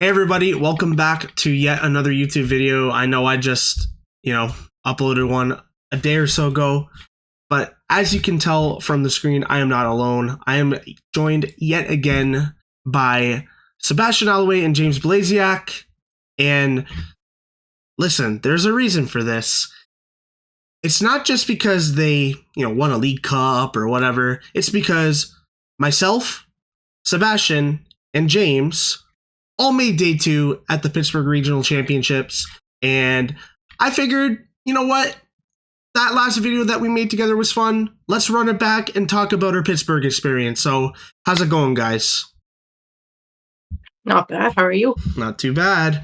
Hey everybody, welcome back to yet another YouTube video. I know I just, uploaded one a day or so ago, but as you can tell from the screen, I am not alone. I am joined yet again by Sebastian Alloway and James Blasiak. And listen, there's a reason for this. It's not just because they, won a League Cup or whatever. It's because myself, Sebastian, and James all made day 2 at the Pittsburgh Regional Championships, and I figured, you know what? That last video that we made together was fun. Let's run it back and talk about our Pittsburgh experience. So, how's it going, guys? Not bad. How are you? Not too bad.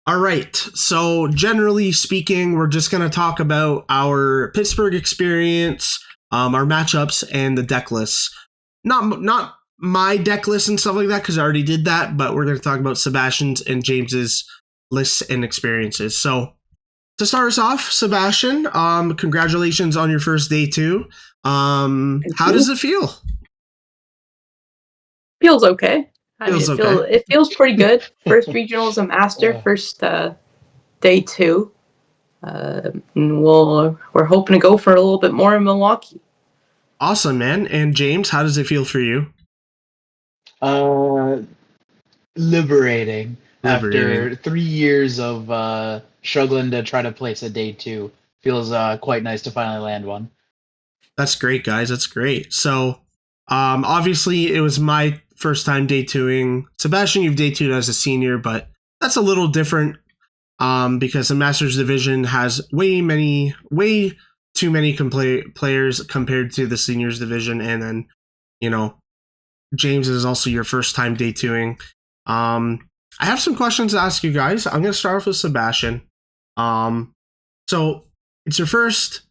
All right. So, generally speaking, we're just going to talk about our Pittsburgh experience, our matchups, and the deck lists. Not my deck list and stuff like that, because I already did that, but we're going to talk about Sebastian's and James's lists and experiences. So, to start us off, Sebastian, congratulations on your first day 2. How does it feel? Feels okay. It feels pretty good. First regional as a master, first day 2. We're hoping to go for a little bit more in Milwaukee. Awesome, man. And James, how does it feel for you? Liberating. After 3 years of struggling to try to place a day 2. Feels quite nice to finally land one. That's great, guys. That's great. So, obviously, it was my first time day 2ing. Sebastian, you've day 2'd as a senior, but that's a little different because the Masters Division has way too many players compared to the Seniors Division. And then, James is also your first time day 2ing. I have some questions to ask you guys. I'm going to start off with Sebastian. So it's your first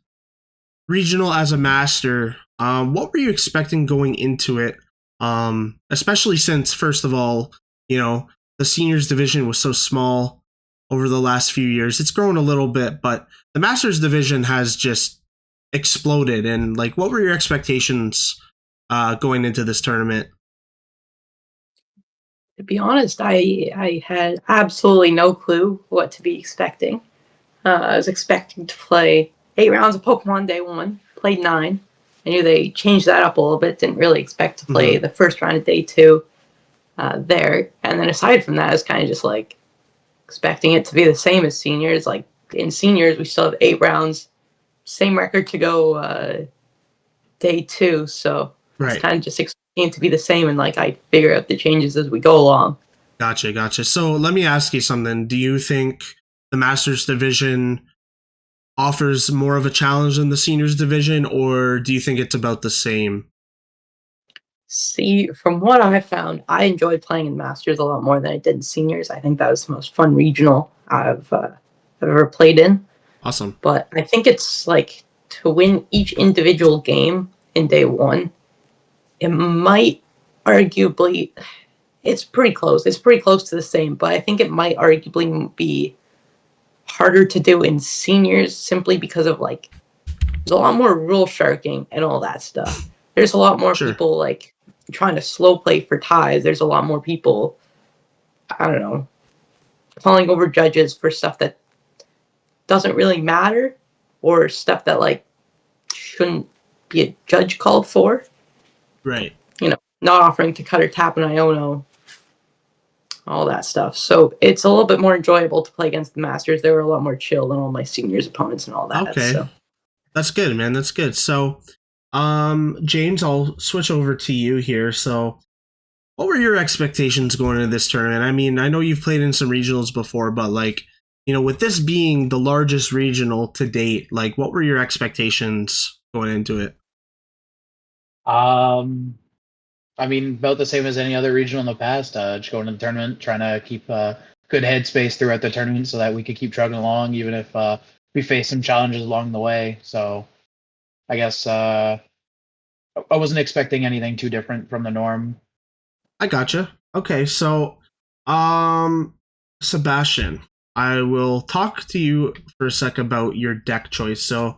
regional as a master. What were you expecting going into it? Especially since, first of all, the Seniors Division was so small over the last few years. It's grown a little bit, but the Masters Division has just exploded. And what were your expectations going into this tournament? To be honest, I had absolutely no clue what to be expecting. I was expecting to play 8 rounds of Pokémon day 1, played 9. I knew they changed that up a little bit, didn't really expect to play the first round of day 2 there. And then aside from that, I was kind of just expecting it to be the same as seniors. In seniors, we still have 8 rounds, same record to go day 2. So it's kind of just expecting it to be the same, and I figure out the changes as we go along. Gotcha. So let me ask you something. Do you think the Masters Division offers more of a challenge than the Seniors Division, or do you think it's about the same? See, from what I found, I enjoyed playing in Masters a lot more than I did in Seniors. I think that was the most fun regional I've ever played in. Awesome. But I think it's to win each individual game in day 1, it might arguably, it's pretty close. It's pretty close to the same, but I think it might arguably be harder to do in seniors simply because of there's a lot more rule sharking and all that stuff. There's a lot more people trying to slow play for ties. There's a lot more people, I don't know, calling over judges for stuff that doesn't really matter, or stuff that shouldn't be a judge called for. Right. Not offering to cut or tap an Iono, all that stuff. So it's a little bit more enjoyable to play against the Masters. They were a lot more chill than all my seniors opponents and all that. Okay. So. That's good, man. That's good. So, James, I'll switch over to you here. So, what were your expectations going into this tournament? I mean, I know you've played in some regionals before, but with this being the largest regional to date, what were your expectations going into it? I mean, about the same as any other regional in the past. Just going to the tournament, trying to keep good headspace throughout the tournament so that we could keep trucking along, even if we face some challenges along the way. So I guess I wasn't expecting anything too different from the norm. I gotcha. Okay, so Sebastian, I will talk to you for a sec about your deck choice. So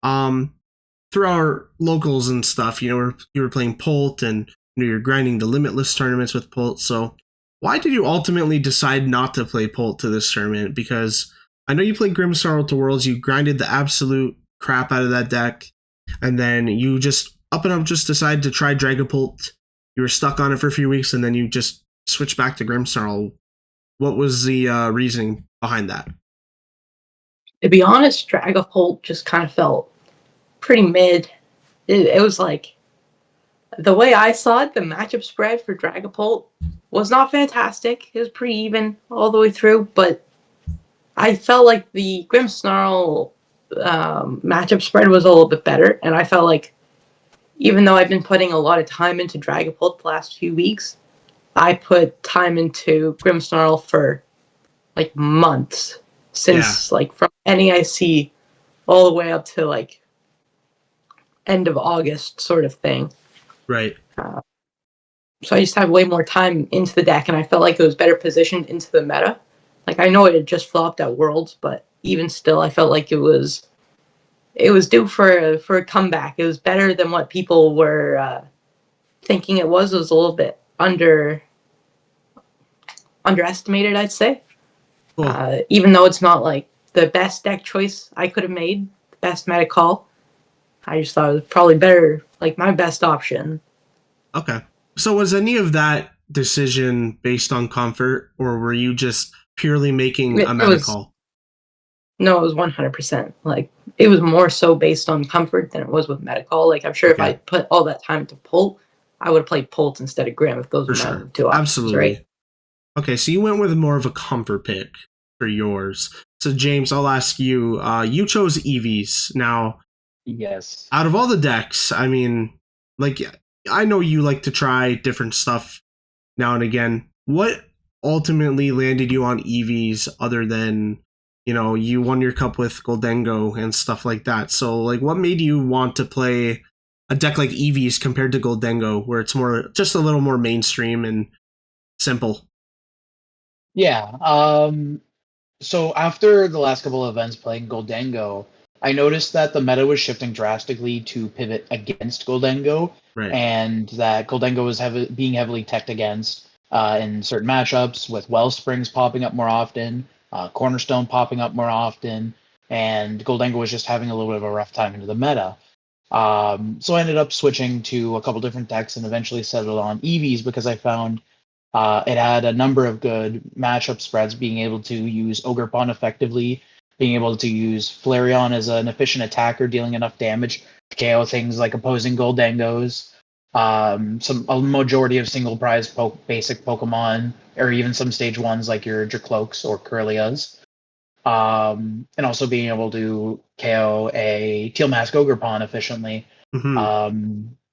through our locals and stuff, you were playing Pult, and you're grinding the Limitless tournaments with Pult. So why did you ultimately decide not to play Pult to this tournament? Because I know you played Grimmsnarl to Worlds, you grinded the absolute crap out of that deck, and then you just up and up just decided to try Dragapult. You were stuck on it for a few weeks, and then you just switched back to Grimmsnarl. What was the reasoning behind that? To be honest, Dragapult just kind of felt pretty mid. It was like, the way I saw it, the matchup spread for Dragapult was not fantastic. It was pretty even all the way through, but I felt like the Grimmsnarl matchup spread was a little bit better, and I felt like even though I've been putting a lot of time into Dragapult the last few weeks, I put time into Grimmsnarl for like months since like from NAIC all the way up to like end of August sort of thing. Right. So I just have way more time into the deck, and I felt like it was better positioned into the meta. Like, I know it had just flopped at Worlds, but even still, I felt like it was due for a comeback. It was better than what people were thinking it was. It was a little bit underestimated, I'd say. Cool. Even though it's not like the best deck choice I could have made, the best meta call, I just thought it was probably better, like my best option. Okay. So was any of that decision based on comfort, or were you just purely making a meta call? No, it was 100%. Like, it was more so based on comfort than it was with meta call. Like, I'm sure if I put all that time to Pult, I would have played Pult instead of Grimm if those were my two options, absolutely. Right? Okay, so you went with more of a comfort pick for yours. So James, I'll ask you. You chose Eevees. Now, yes. Out of all the decks, I mean, like, I know you like to try different stuff now and again. What ultimately landed you on Eevees other than, you won your cup with Goldengo and stuff like that? So, like, what made you want to play a deck like Eevees compared to Goldengo, where it's just a little more mainstream and simple? Yeah. So after the last couple of events playing Goldengo, I noticed that the meta was shifting drastically to pivot against Goldengo, and that Goldengo was being heavily teched against in certain matchups, with Wellsprings popping up more often, Cornerstone popping up more often, and Goldengo was just having a little bit of a rough time into the meta. So I ended up switching to a couple different decks and eventually settled on Eevees because I found it had a number of good matchup spreads, being able to use Ogerpon effectively, being able to use Flareon as an efficient attacker, dealing enough damage to KO things like opposing Goldengos, a majority of single prize basic Pokemon, or even some stage ones like your Dracloaks or Kirlias. And also being able to KO a Teal Mask Ogerpon efficiently.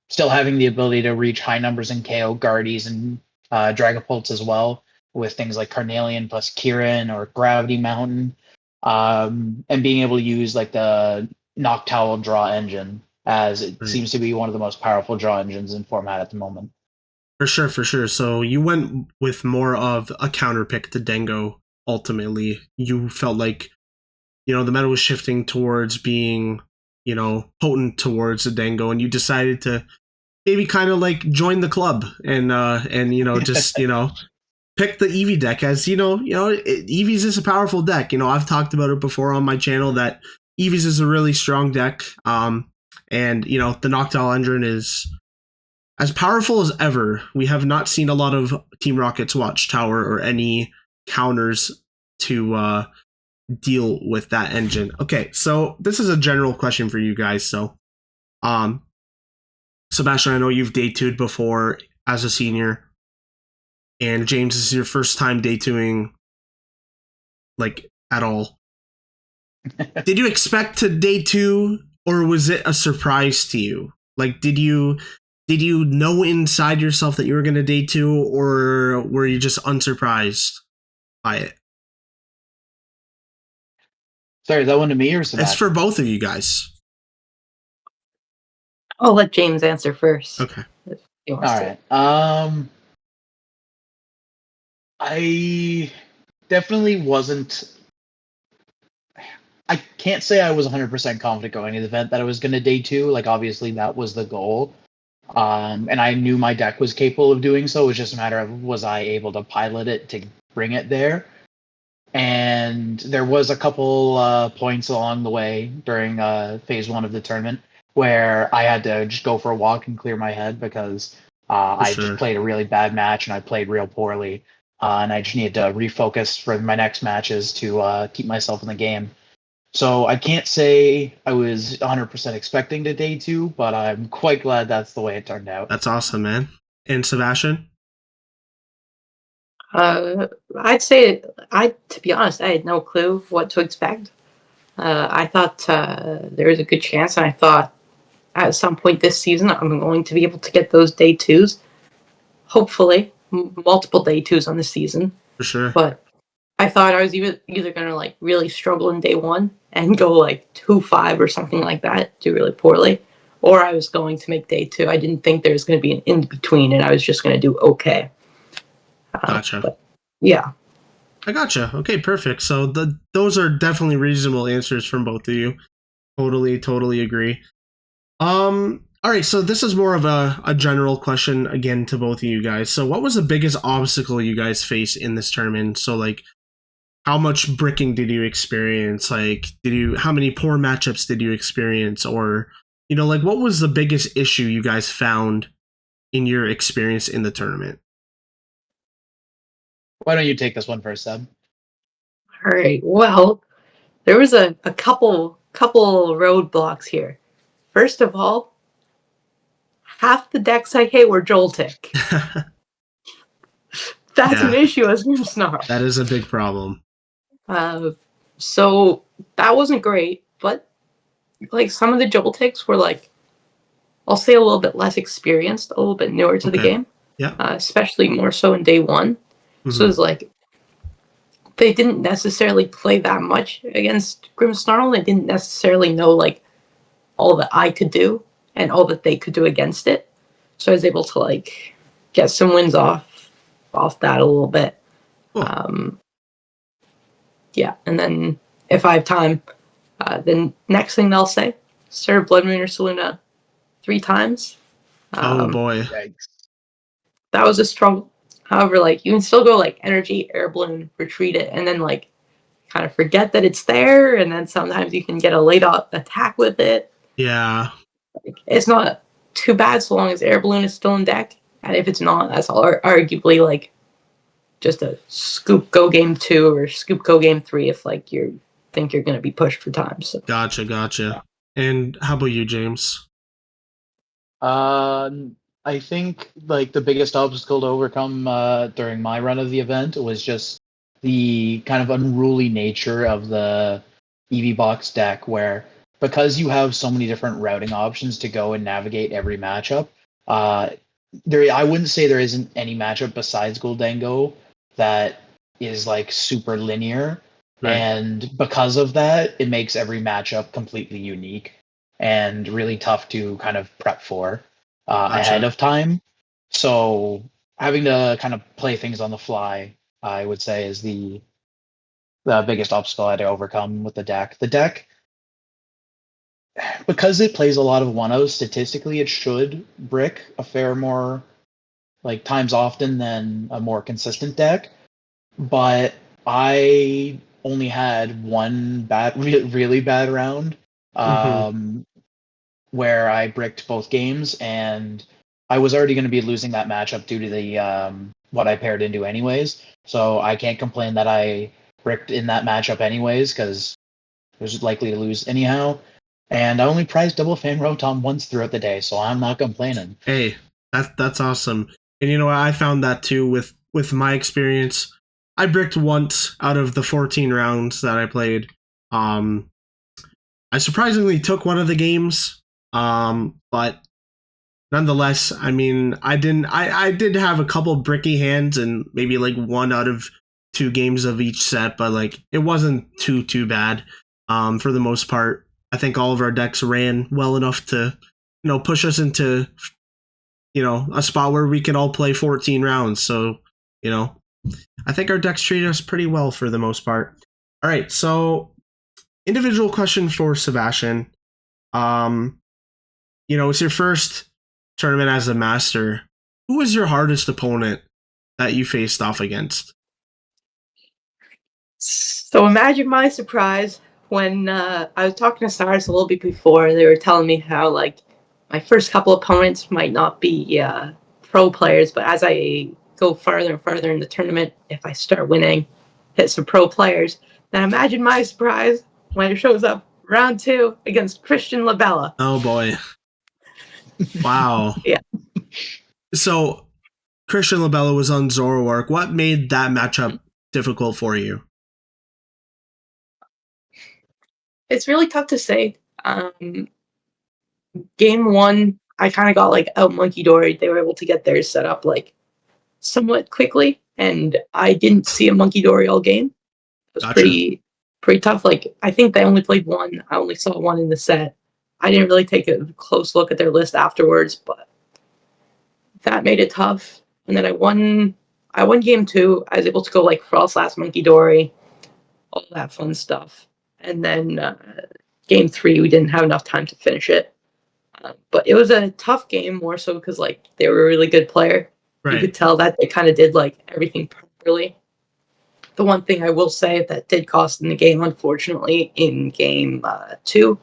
Still having the ability to reach high numbers in KO Guardies and Dragapults as well, with things like Carnelian plus Kieran or Gravity Mountain, and being able to use like the Noctowl draw engine, as it seems to be one of the most powerful draw engines in format at the moment. For sure. So you went with more of a counter pick to Dengo. Ultimately, you felt like, the meta was shifting towards being, potent towards the Dengo, and you decided to maybe kind of like join the club and just pick the Eevee deck, as Eevees is a powerful deck. I've talked about it before on my channel that Eevees is a really strong deck, and the Noctowl engine is as powerful as ever. We have not seen a lot of Team Rocket's Watchtower or any counters to deal with that engine. Okay, so this is a general question for you guys. So, Sebastian, I know you've day 2'd before as a senior, and James, this is your first time day 2'ing, like, at all. Did you expect to day 2, or was it a surprise to you? Like, did you know inside yourself that you were going to day 2, or were you just unsurprised by it? Sorry, is that one to me or Sebastian? It's for both of you guys. I'll let James answer first. Okay. All right. I definitely wasn't. I can't say I was 100% confident going into the event that I was going to day 2. Like, obviously, that was the goal. And I knew my deck was capable of doing so. It was just a matter of was I able to pilot it to bring it there. And there was a couple points along the way during phase 1 of the tournament where I had to just go for a walk and clear my head because I just sure. played a really bad match and I played real poorly. And I just needed to refocus for my next matches to keep myself in the game. So I can't say I was 100% expecting to day 2, but I'm quite glad that's the way it turned out. That's awesome, man. And Sebastian? I'd say to be honest, I had no clue what to expect. I thought there was a good chance, and I thought at some point this season I'm going to be able to get those day 2s. Hopefully, multiple day 2s on the season. For sure. But I thought I was either going to like really struggle in day 1 and go like 2-5 or something like that, do really poorly, or I was going to make day 2. I didn't think there was going to be an in between, and I was just going to do okay. Gotcha. But yeah. I gotcha. Okay, perfect. So those are definitely reasonable answers from both of you. Totally agree. All right, so this is more of a general question again to both of you guys. So what was the biggest obstacle you guys face in this tournament? So like how much bricking did you experience? Like how many poor matchups did you experience? Or, like what was the biggest issue you guys found in your experience in the tournament? Why don't you take this one first, Seb? All right. Well, there was a couple roadblocks here. First of all, half the decks I hate were Joltik. That's an issue as Snarl. That is a big problem. So that wasn't great, but like some of the Joltiks were like, I'll say a little bit less experienced, a little bit newer to the game. Yeah. Especially more so in day 1. Mm-hmm. So it's like they didn't necessarily play that much against Grimmsnarl. They didn't necessarily know like all that I could do and all that they could do against it. So I was able to like get some wins off that a little bit. Cool. Yeah, and then if I have time, the next thing they'll say, serve Blood Moon or Saluna 3 times. Oh boy. Yikes. That was a struggle. However, like you can still go like energy, air balloon, retreat it, and then like kind of forget that it's there, and then sometimes you can get a late attack with it. Yeah. Like, it's not too bad so long as air balloon is still in deck, and if it's not, that's arguably like just a scoop go game 2 or scoop go game 3 if like you think you're going to be pushed for time. So Gotcha. Yeah. And how about you, James? I think like the biggest obstacle to overcome during my run of the event was just the kind of unruly nature of the EV box deck, where because you have so many different routing options to go and navigate every matchup, I wouldn't say there isn't any matchup besides Goldango that is like super linear. Right. And because of that, it makes every matchup completely unique and really tough to kind of prep for ahead of time. So having to kind of play things on the fly, I would say, is the biggest obstacle I had to overcome with the deck. The deck, because it plays a lot of 1-0s, statistically it should brick a fair more like times often than a more consistent deck. But I only had one really bad round where I bricked both games, and I was already going to be losing that matchup due to the what I paired into anyways. So I can't complain that I bricked in that matchup anyways, because I was likely to lose anyhow. And I only prized double fan Rotom once throughout the day, so I'm not complaining. Hey, that's awesome. And I found that too with my experience. I bricked once out of the 14 rounds that I played. I surprisingly took one of the games, but nonetheless, I mean, I did have a couple bricky hands and maybe like 1 out of 2 games of each set, but like it wasn't too bad. For the most part, I think all of our decks ran well enough to, push us into, a spot where we can all play 14 rounds. So, I think our decks treated us pretty well for the most part. All right, so individual question for Sebastian. It's your first tournament as a master, who was your hardest opponent that you faced off against? So imagine my surprise when I was talking to Cyrus a little bit before. They were telling me how like my first couple opponents might not be pro players, but as I go farther and farther in the tournament, if I start winning, hit some pro players, then imagine my surprise when it shows up round 2 against Christian Labella. Oh boy. Wow. Yeah. So Christian Labella was on Zoroark. What made that matchup difficult for you? It's really tough to say. Game 1, I kind of got like out monkey dory. They were able to get theirs set up like somewhat quickly, and I didn't see a monkey dory all game. It was Gotcha. pretty tough. Like I think they only played one. I only saw one in the set. I didn't really take a close look at their list afterwards, but that made it tough. And then I won game 2. I was able to go like Frost Last Monkey Dory, all that fun stuff. And then game 3, we didn't have enough time to finish it. But it was a tough game, more so because like they were a really good player. You could Right. tell that they kind of did like everything properly. The one thing I will say that did cost in the game, unfortunately, in game 2,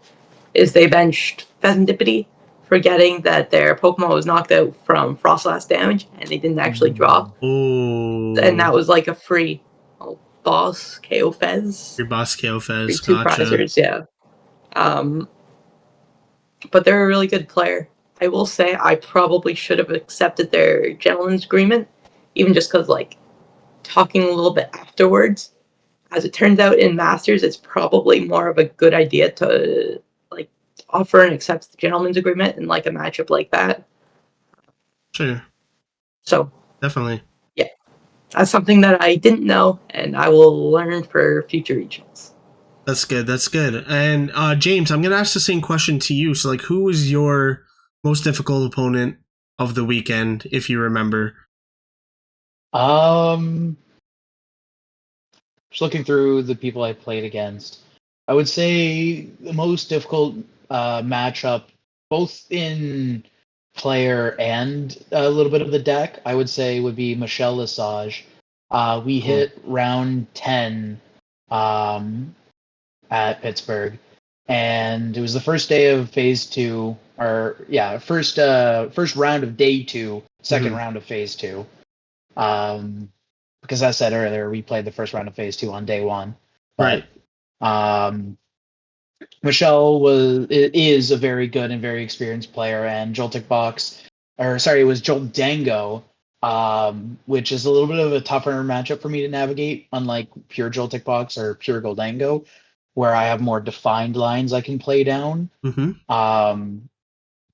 is they benched Pheasantipity, forgetting that their Pokemon was knocked out from Frost Last damage, and they didn't actually drop. And that Oh, was like a free boss KO Fez. your boss KO Free Fez. 2 Gotcha. prizers, yeah. But they're a really good player. I will say I probably should have accepted their gentleman's agreement, even just because, like, talking a little bit afterwards, as it turns out in Masters, it's probably more of a good idea to, like, offer and accept the gentleman's agreement in, like, a matchup like that. Sure. So, Definitely. yeah, that's something that I didn't know, and I will learn for future regionals. That's good. That's good. And James, I'm gonna ask the same question to you. So, like, who was your most difficult opponent of the weekend, if you remember? Just looking through the people I played against, I would say the most difficult matchup, both in player and a little bit of the deck, I would say would be Michelle Lesage. We Cool. hit round 10 at Pittsburgh, and it was the first day of phase 2, or yeah, first round of day 2, second round of phase 2. Because as I said earlier, we played the first round of phase 2 on day 1. But Right. Michelle is a very good and very experienced player, and Joltik Box, or sorry, it was Jolt Dango, which is a little bit of a tougher matchup for me to navigate, unlike pure Joltik Box or pure Goldango, where I have more defined lines I can play down. Mm-hmm.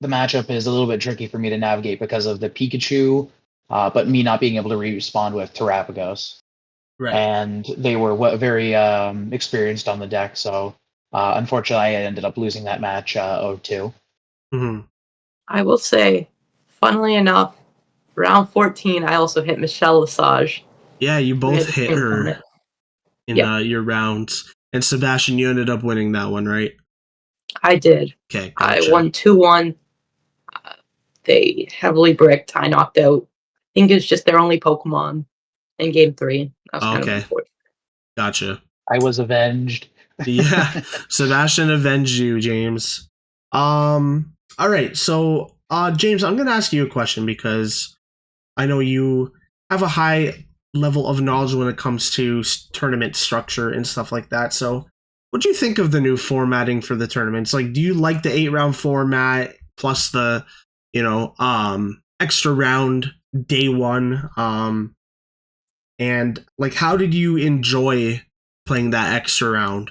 The matchup is a little bit tricky for me to navigate because of the Pikachu, but me not being able to respond with Terapagos. Right. And they were very experienced on the deck, so unfortunately I ended up losing that match 0-2. Mm-hmm. I will say, funnily enough, round 14, I also hit Michelle Lesage. Yeah, you We had both the hit same her opponent. in Yep. Your rounds. And Sebastian, you ended up winning that one, right? I did. Okay, I gotcha. won 2-1. They heavily bricked. I knocked out, I think it's just their only Pokemon in game 3. That was kind of Okay, unfortunate. gotcha. I was avenged. Yeah, Sebastian avenged you, James. All right, so James, I'm gonna ask you a question because I know you have a high level of knowledge when it comes to tournament structure and stuff like that. So, what do you think of the new formatting for the tournaments? Like, do you like the 8-round format plus the, extra round day 1? And like, how did you enjoy playing that extra round?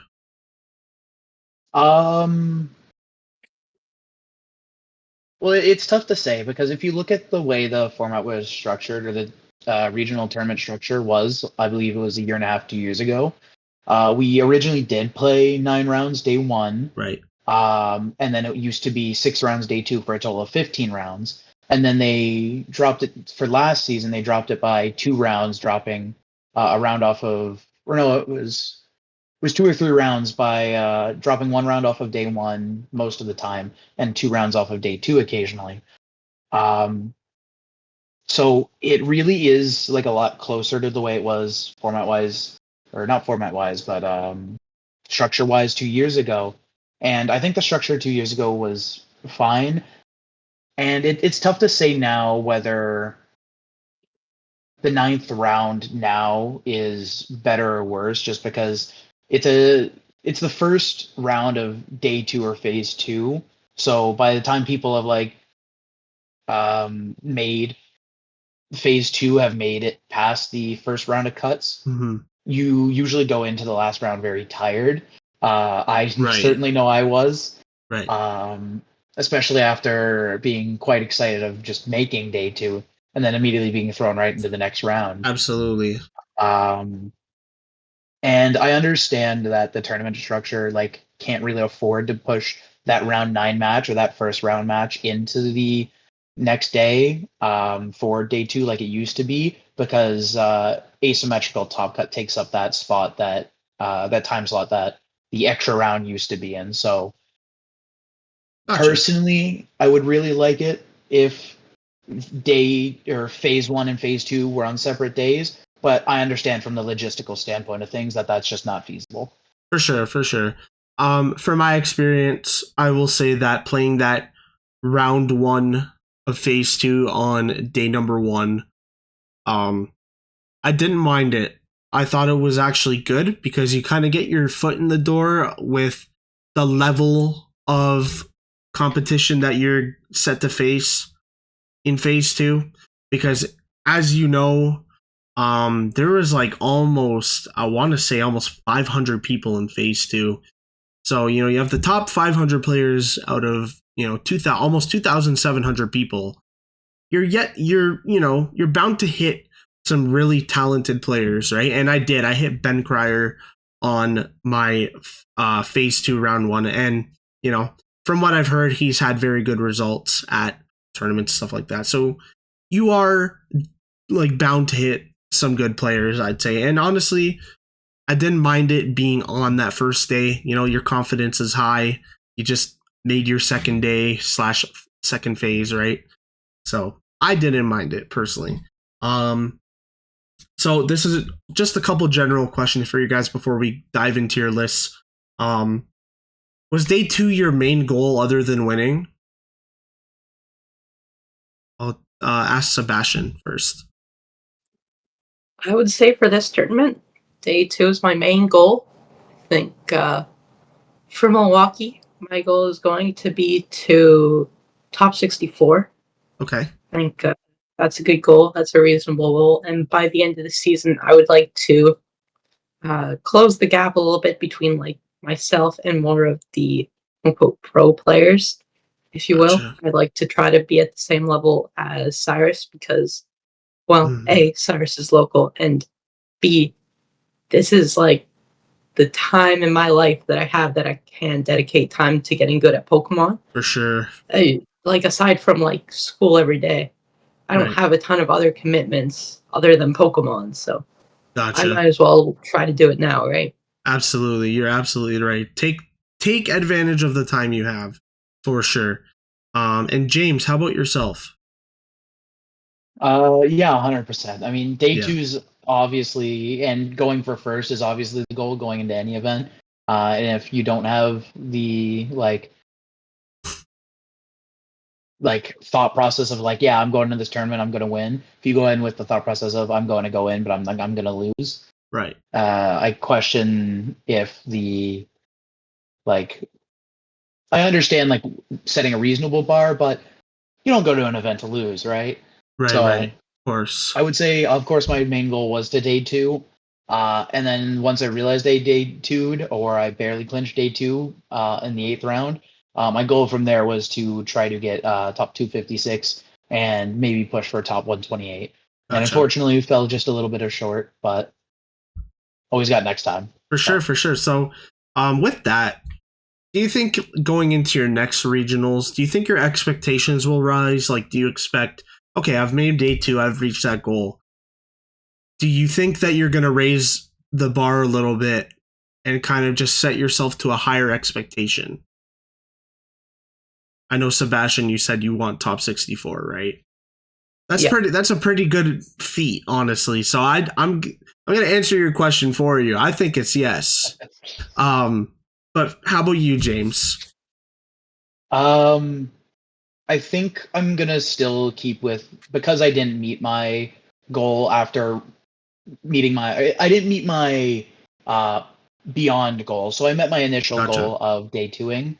Well, it's tough to say because if you look at the way the format was structured, or the regional tournament structure was, I believe it was a year and a half, 2 years ago. We originally did play 9 rounds day 1. Right. And then it used to be 6 rounds day 2 for a total of 15 rounds. And then they dropped it for last season. They dropped it by 2 rounds, dropping a round off of, or no, it was 2 or 3 rounds by dropping 1 round off of day 1 most of the time, and 2 rounds off of day 2 occasionally. So it really is like a lot closer to the way it was format wise, or not format wise, but structure wise 2 years ago. And I think the structure 2 years ago was fine. And it's tough to say now whether the ninth round now is better or worse, just because it's the first round of day two or phase two. So by the time people have like made phase two have made it past the first round of cuts, Mm-hmm. you usually go into the last round very tired. I Right. certainly know I was. Right. Especially after being quite excited of just making day two and then immediately being thrown right into the next round. Absolutely. And I understand that the tournament structure like can't really afford to push that round 9 match or that first round match into the next day for day two like it used to be, because asymmetrical top cut takes up that spot that that time slot that the extra round used to be in. So Gotcha. personally, I would really like it if day or phase one and phase two were on separate days, but I understand from the logistical standpoint of things that that's just not feasible. For sure, for sure. For my experience, I will say that playing that round one of phase two on day number one, I didn't mind it. I thought it was actually good because you kind of get your foot in the door with the level of competition that you're set to face in phase two. Because as you know, there was like almost, I want to say almost 500 people in phase two. So, you have the top 500 players out of, 2000, almost 2,700 people. You're bound to hit some really talented players, right? And I did. I hit Ben Cryer on my phase two round one. And, from what I've heard, he's had very good results at tournaments, stuff like that. So you are like bound to hit some good players, I'd say. And honestly, I didn't mind it being on that first day. Your confidence is high. You just made your second day / second phase, right? So I didn't mind it personally. So this is just a couple general questions for you guys before we dive into your lists. Was day two your main goal other than winning? I'll ask Sebastian first. I would say for this tournament, day two is my main goal. I think for Milwaukee, my goal is going to be to top 64. Okay. I think that's a good goal. That's a reasonable goal. And by the end of the season, I would like to close the gap a little bit between like myself and more of the quote pro players, if you will. Gotcha. I'd like to try to be at the same level as Cyrus because, well, A, Cyrus is local, and B, this is like the time in my life that I have that I can dedicate time to getting good at Pokemon. For sure. Like aside from like school every day, I don't Right. have a ton of other commitments other than Pokemon, so Gotcha. I might as well try to do it now, right? Absolutely. You're absolutely right. Take advantage of the time you have, for sure. And James, how about yourself? Yeah, 100%. I mean, day Yeah. two is obviously, and going for first is obviously the goal going into any event. And if you don't have the like thought process of like, yeah, I'm going into this tournament, I'm going to win. If you go in with the thought process of I'm going to go in, but I'm going to lose. Right. I question if the like I understand like setting a reasonable bar, but you don't go to an event to lose, right? Right. So Right. Of course. I would say, of course, my main goal was to day two. And then once I realized they day two'd or I barely clinched day two in the 8th round, my goal from there was to try to get top 256 and maybe push for top 128. And Gotcha. unfortunately, we fell just a little bit short, but always got next time. For sure, for sure. So, with that, do you think going into your next regionals, do you think your expectations will rise? Like, do you expect, okay, I've made day two, I've reached that goal. Do you think that you're going to raise the bar a little bit and kind of just set yourself to a higher expectation? I know Sebastian, you said you want top 64, right? That's Yeah. That's a pretty good feat, honestly. So I'm gonna answer your question for you. I think it's yes. But how about you, James? I think I'm gonna still keep with, because I didn't meet my goal after meeting my I didn't meet my beyond goal. So I met my initial Gotcha. goal of day twoing,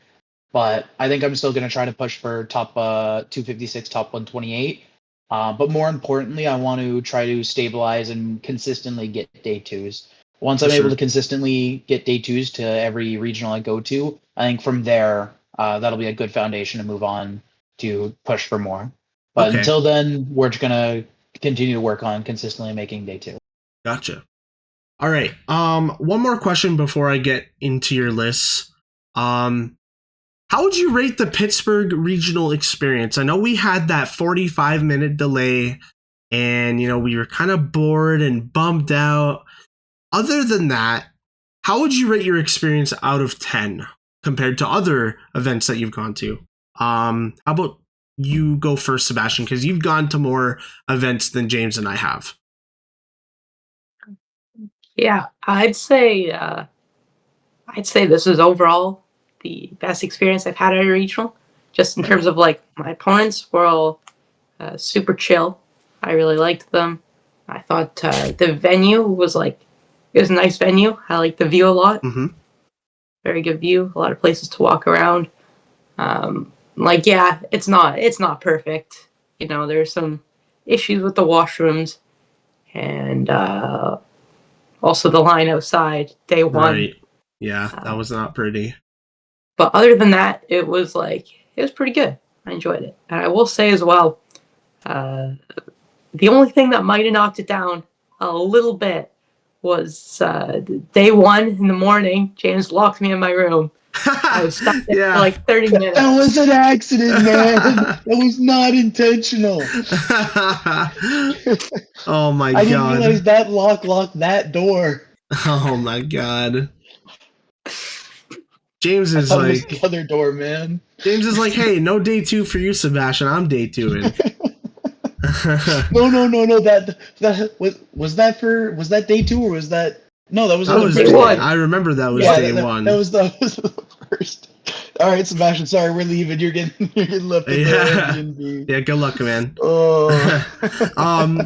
but I think I'm still gonna try to push for top 256, top 128. But more importantly, I want to try to stabilize and consistently get day twos. Once For I'm able sure. to consistently get day twos to every regional I go to, I think from there, that'll be a good foundation to move on to push for more. But Okay. until then, we're just gonna continue to work on consistently making day two. Gotcha. All right. One more question before I get into your lists. How would you rate the Pittsburgh regional experience? I know we had that 45-minute delay and, we were kind of bored and bummed out. Other than that, how would you rate your experience out of 10 compared to other events that you've gone to? How about you go first, Sebastian, because you've gone to more events than James and I have. Yeah, I'd say this is overall the best experience I've had at a regional. Just in terms of like my opponents were all super chill. I really liked them. I thought the venue was it was a nice venue. I liked the view a lot. Mm-hmm. Very good view. A lot of places to walk around. Yeah, it's not perfect. There's some issues with the washrooms and also the line outside day one. Right. Yeah, that was not pretty. But other than that, it was pretty good. I enjoyed it, and I will say as well, the only thing that might have knocked it down a little bit was day one in the morning. James locked me in my room. I was stuck there for like 30 minutes. That was an accident, man. That was not intentional. Oh my god. I didn't realize that locked that door. Oh my god. James I is thought it was like the other door, man. James is like, hey, no day two for you, Sebastian. I'm day two-ing. No. Was that day two or was that? No, that was That on the was first day one. I remember that was Yeah, day that one. was the first. All right, Sebastian. Sorry, we're leaving. You're getting left at the Airbnb. Yeah, good luck, man. Oh.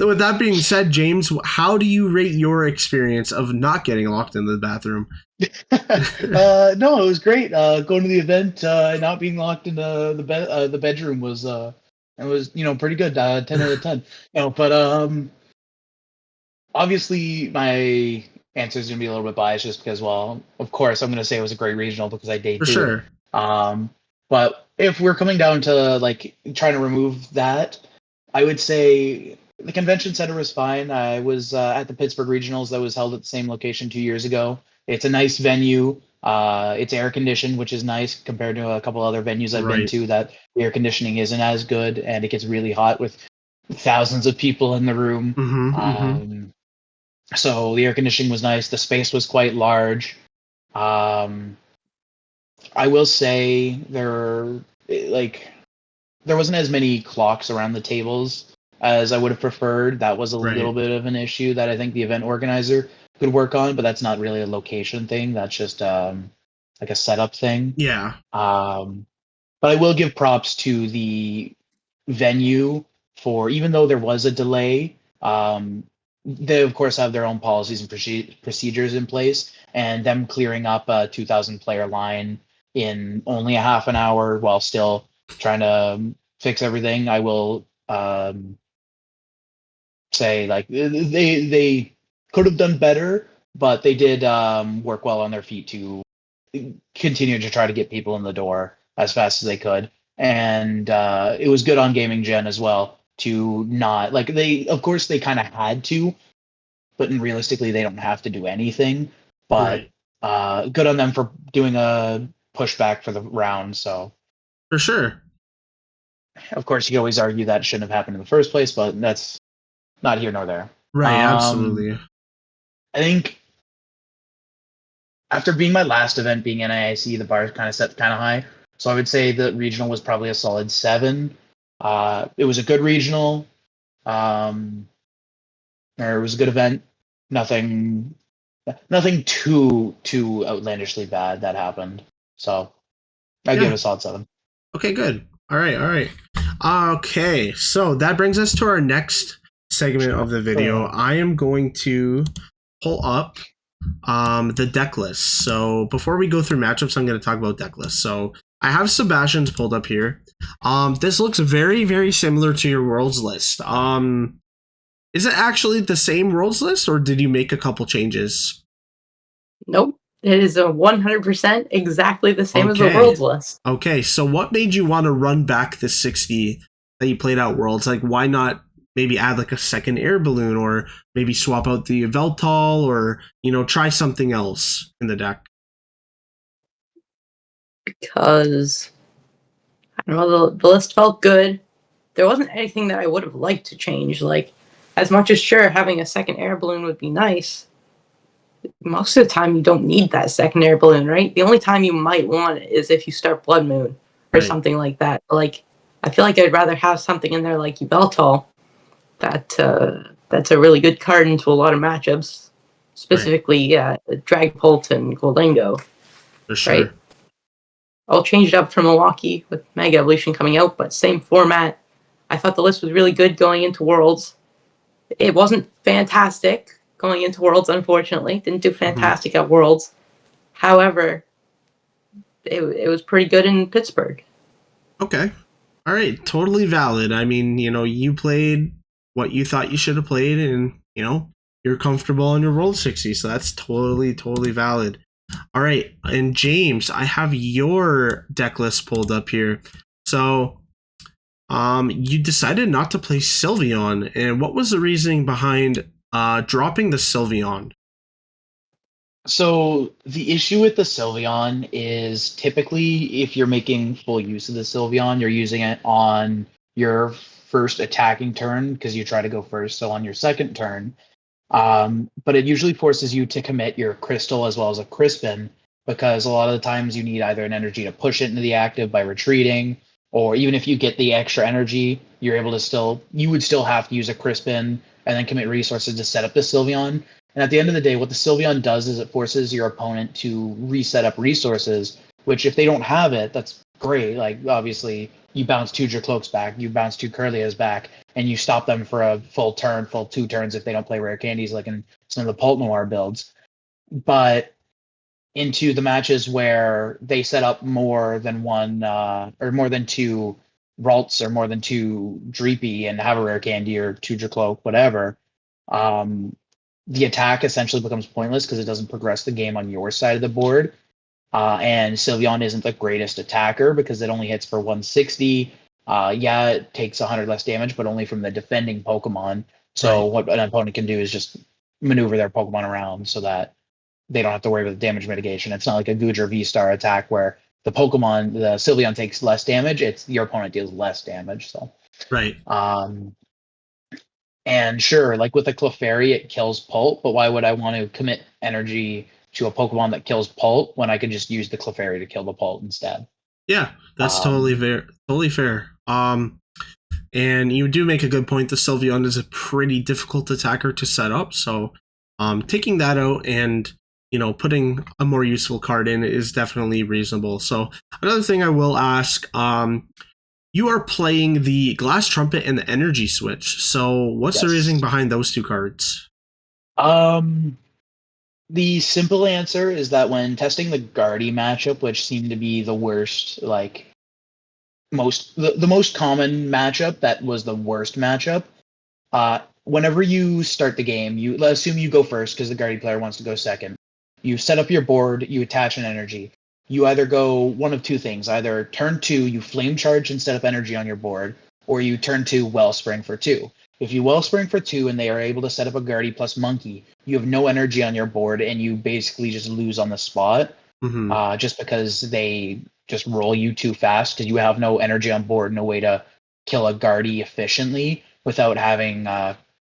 With that being said, James, how do you rate your experience of not getting locked in the bathroom? No, it was great. Going to the event, not being locked in the bedroom was pretty good. 10 out of 10. But obviously my answer is gonna be a little bit biased just because, well, of course I'm gonna say it was a great regional because I day For two. sure. But if we're coming down to like trying to remove that, I would say the convention center was fine. I was at the Pittsburgh Regionals that was held at the same location 2 years ago. It's a nice venue. It's air conditioned, which is nice compared to a couple other venues I've been Right. to that the air conditioning isn't as good, and it gets really hot with thousands of people in the room. So the air conditioning was nice. The space was quite large. I will say there wasn't as many clocks around the tables as I would have preferred. That was a Right. little bit of an issue that I think the event organizer could work on, but that's not really a location thing. That's just like a setup thing. Yeah. But I will give props to the venue for, even though there was a delay, they of course have their own policies and procedures in place, and them clearing up a 2,000 player line in only a half an hour while still trying to fix everything. I will say like they could have done better, but they did work well on their feet to continue to try to get people in the door as fast as they could. And it was good on Gaming Gen as well to not like of course they kind of had to, but realistically they don't have to do anything. But good on them for doing a pushback for the round. So for sure. Of course, you can always argue that shouldn't have happened in the first place, but that's not here nor there. Right. Absolutely. I think after being my last event being NIIC, the bar kind of set kind of high. So I would say the regional was probably a solid 7. It was a good regional, or it was a good event. Nothing, nothing too outlandishly bad that happened. So I give it Yeah. a solid 7. Okay, good. All right, all right. Okay, so that brings us to our next segment of the video. I am going to pull up the deck list. So before we go through matchups, I'm going to talk about deck lists. So I have Sebastian's pulled up here. This looks very, very similar to your Worlds list. Is it actually the same Worlds list, or did you make a couple changes? Nope. It is a 100% exactly the same as the Okay. Worlds list. Okay, so what made you want to run back the 60 that you played out Worlds? Like, why not maybe add like a second air balloon, or maybe swap out the Veltal, or, you know, try something else in the deck? Because, I don't know, the list felt good. There wasn't anything that I would have liked to change. Like, as much as sure, having a second air balloon would be nice, most of the time you don't need that second air balloon, right? The only time you might want it is if you start Blood Moon or Right. something like that. Like, I feel like I'd rather have something in there like Yveltal that's a really good card into a lot of matchups, specifically Dragapult and Goldango, For sure. right? I'll change it up for Milwaukee with Mega Evolution coming out, but same format. I thought the list was really good going into Worlds. It wasn't fantastic going into Worlds, unfortunately. Didn't do fantastic at Worlds. However, it was pretty good in Pittsburgh. Okay. All right. Totally valid. I mean, you know, you played what you thought you should have played, and, you know, you're comfortable on your World 60, so that's totally, totally valid. All right. And James, I have your deck list pulled up here. So, you decided not to play Sylveon, and what was the reasoning behind dropping the Sylveon? So the issue with the Sylveon is typically if you're making full use of the Sylveon, you're using it on your first attacking turn because you try to go first. So on your second turn, but it usually forces you to commit your Crystal as well as a Crispin, because a lot of the times you need either an energy to push it into the active by retreating, or even if you get the extra energy, you're able to you would still have to use a Crispin and then commit resources to set up the Sylveon. And at the end of the day, what the Sylveon does is it forces your opponent to reset up resources, which if they don't have it, that's great. Like, obviously, you bounce 2 Cloaks back, you bounce 2 Curlias back, and you stop them for a full turn, full 2 turns if they don't play rare candies like in some of the Pult Noir builds. But into the matches where they set up more than one or more than 2 Ralts or more than 2 Dreepy and have a rare candy or 2 Cloak, whatever, the attack essentially becomes pointless because it doesn't progress the game on your side of the board. And Sylveon isn't the greatest attacker because it only hits for 160. Yeah, it takes 100 less damage, but only from the defending Pokemon. So what an opponent can do is just maneuver their Pokemon around so that they don't have to worry about the damage mitigation. It's not like a Goodra V-Star attack where the Sylveon takes less damage. It's your opponent deals less damage. So Right. And sure, like with a Clefairy, it kills Pult, but why would I want to commit energy to a Pokemon that kills Pult when I could just use the Clefairy to kill the Pult instead? Yeah, that's totally fair. Totally fair. And you do make a good point. The Sylveon is a pretty difficult attacker to set up, so taking that out and, you know, putting a more useful card in is definitely reasonable. So another thing I will ask, you are playing the Glass Trumpet and the Energy Switch. So what's the reasoning behind those 2 cards? The simple answer is that when testing the Guardy matchup, which seemed to be the worst, like the most common matchup, that was the worst matchup. Whenever you start the game, let's assume you go first because the Guardy player wants to go second. You set up your board, you attach an energy. You either go one of 2 things. Either turn 2, you flame charge and set up energy on your board, or you turn 2, Wellspring for 2. If you Wellspring for 2 and they are able to set up a Guardy plus Monkey, you have no energy on your board and you basically just lose on the spot, just because they just roll you too fast because you have no energy on board, no way to kill a Guardy efficiently without having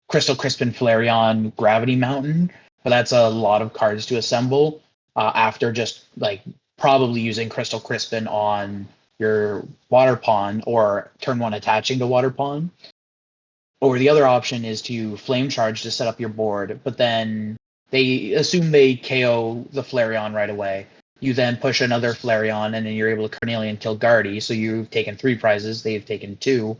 Crystal Crispin, Flareon, Gravity Mountain. But that's a lot of cards to assemble after just like probably using Crystal Crispin on your Water Pawn, or turn 1 attaching to Water Pawn. Or the other option is to Flame Charge to set up your board, but then they assume they KO the Flareon right away. You then push another Flareon, and then you're able to Carnelian kill Guardy, so you've taken 3 prizes, they've taken 2.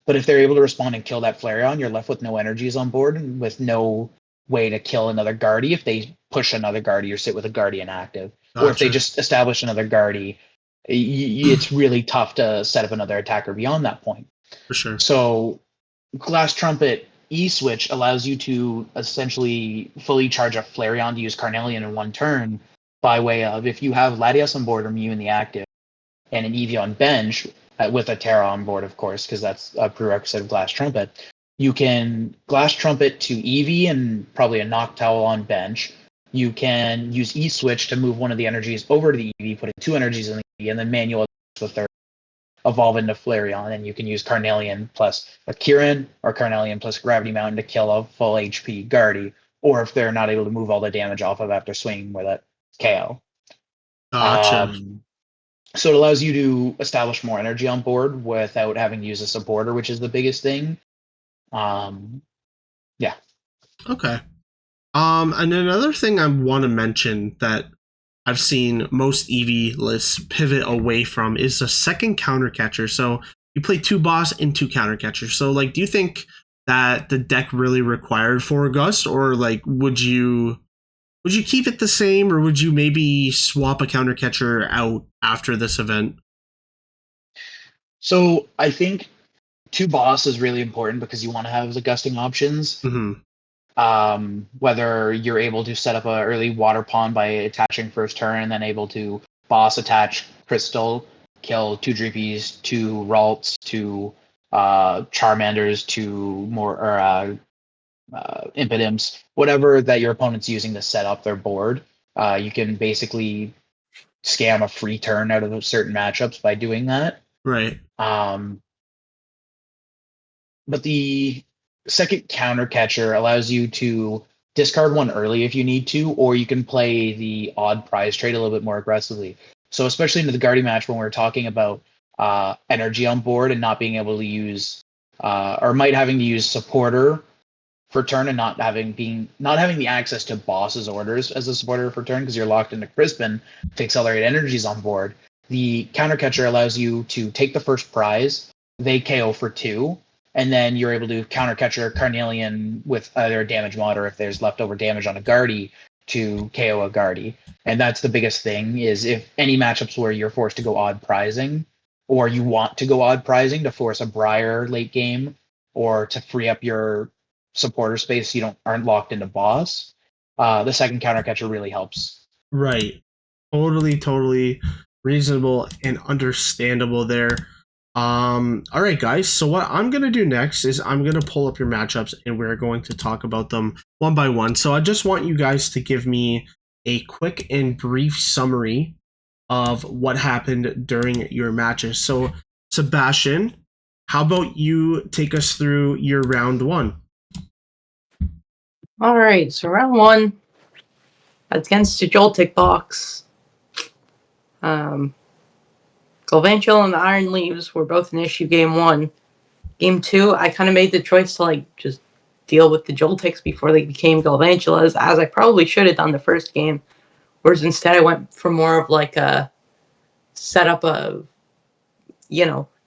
But if they're able to respond and kill that Flareon, you're left with no energies on board, and with no way to kill another Guardy if they push another Guardy or sit with a Guardy inactive. Or if they Gotcha. just establish another Guardy, it's really tough to set up another attacker beyond that point. For sure. So Glass Trumpet E-Switch allows you to essentially fully charge up Flareon to use Carnelian in 1 turn, by way of, if you have Latias on board or Mew in the active, and an Eevee on bench, with a Terra on board, of course, because that's a prerequisite of Glass Trumpet, you can Glass Trumpet to Eevee and probably a Noctowl on bench. You can use E-Switch to move one of the energies over to the Eevee, putting 2 energies in the Eevee, and then manual the third, evolve into Flareon, and you can use Carnelian plus a Kieran or Carnelian plus Gravity Mountain to kill a full HP Guardy, or if they're not able to move all the damage off of after swinging with it, KO. Gotcha. So it allows you to establish more energy on board without having to use a supporter, which is the biggest thing. Yeah. Okay. And another thing I want to mention that I've seen most EV lists pivot away from is the second counter catcher. So you play 2 boss and 2 counter catchers. So like, do you think that the deck really required 4 Gust, or like would you keep it the same, or would you maybe swap a counter catcher out after this event? So I think 2 boss is really important because you want to have the gusting options. Mm-hmm. Whether you're able to set up an early Water Pawn by attaching first turn, and then able to boss attach Crystal, kill 2 Dreepies, 2 Ralts, 2 Charmanders, 2 more Impidimps, whatever that your opponent's using to set up their board. You can basically scam a free turn out of certain matchups by doing that. Right. But the second counter catcher allows you to discard 1 early if you need to, or you can play the odd prize trade a little bit more aggressively. So especially into the Guardy match, when we're talking about energy on board and not being able to use or might having to use supporter for turn, and not having the access to boss's orders as a supporter for turn because you're locked into Crispin to accelerate energies on board, the counter catcher allows you to take the first prize, they KO for 2, and then you're able to counter catcher Carnelian with either a damage mod, or if there's leftover damage on a Guardy, to KO a Guardy. And that's the biggest thing, is if any matchups where you're forced to go odd prizing, or you want to go odd prizing to force a Briar late game, or to free up your supporter space so you aren't locked into boss, the second counter catcher really helps. Right. Totally reasonable and understandable there. All right, guys. So what I'm going to do next is I'm going to pull up your matchups, and we're going to talk about them one by one. So I just want you guys to give me a quick and brief summary of what happened during your matches. So Sebastian, how about you take us through your round 1? All right, so round 1 against the Joltik box. Galvantula and the Iron Leaves were both an issue game 1. Game 2, I kind of made the choice to just deal with the Joltiks before they became Galvantulas, as I probably should have done the first game. Whereas instead I went for more of a set up a,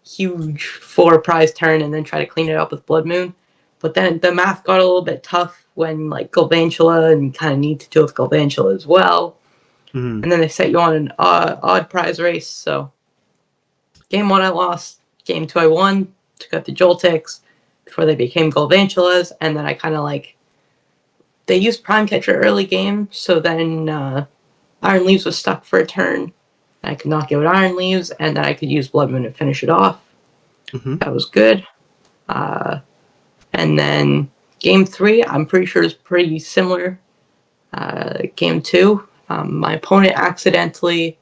huge 4 prize turn and then try to clean it up with Blood Moon. But then the math got a little bit tough when Galvantula, and you kind of need to deal with Galvantula as well. Mm-hmm. And then they set you on an odd prize race. So game 1 I lost. Game 2 I won. Took out the Joltiks before they became Galvantulas. And then I kind of they used Prime Catcher early game. So then Iron Leaves was stuck for a turn. I could knock out Iron Leaves, and then I could use Blood Moon to finish it off. Mm-hmm. That was good. And then game 3, I'm pretty sure is pretty similar. Game 2, my opponent accidentally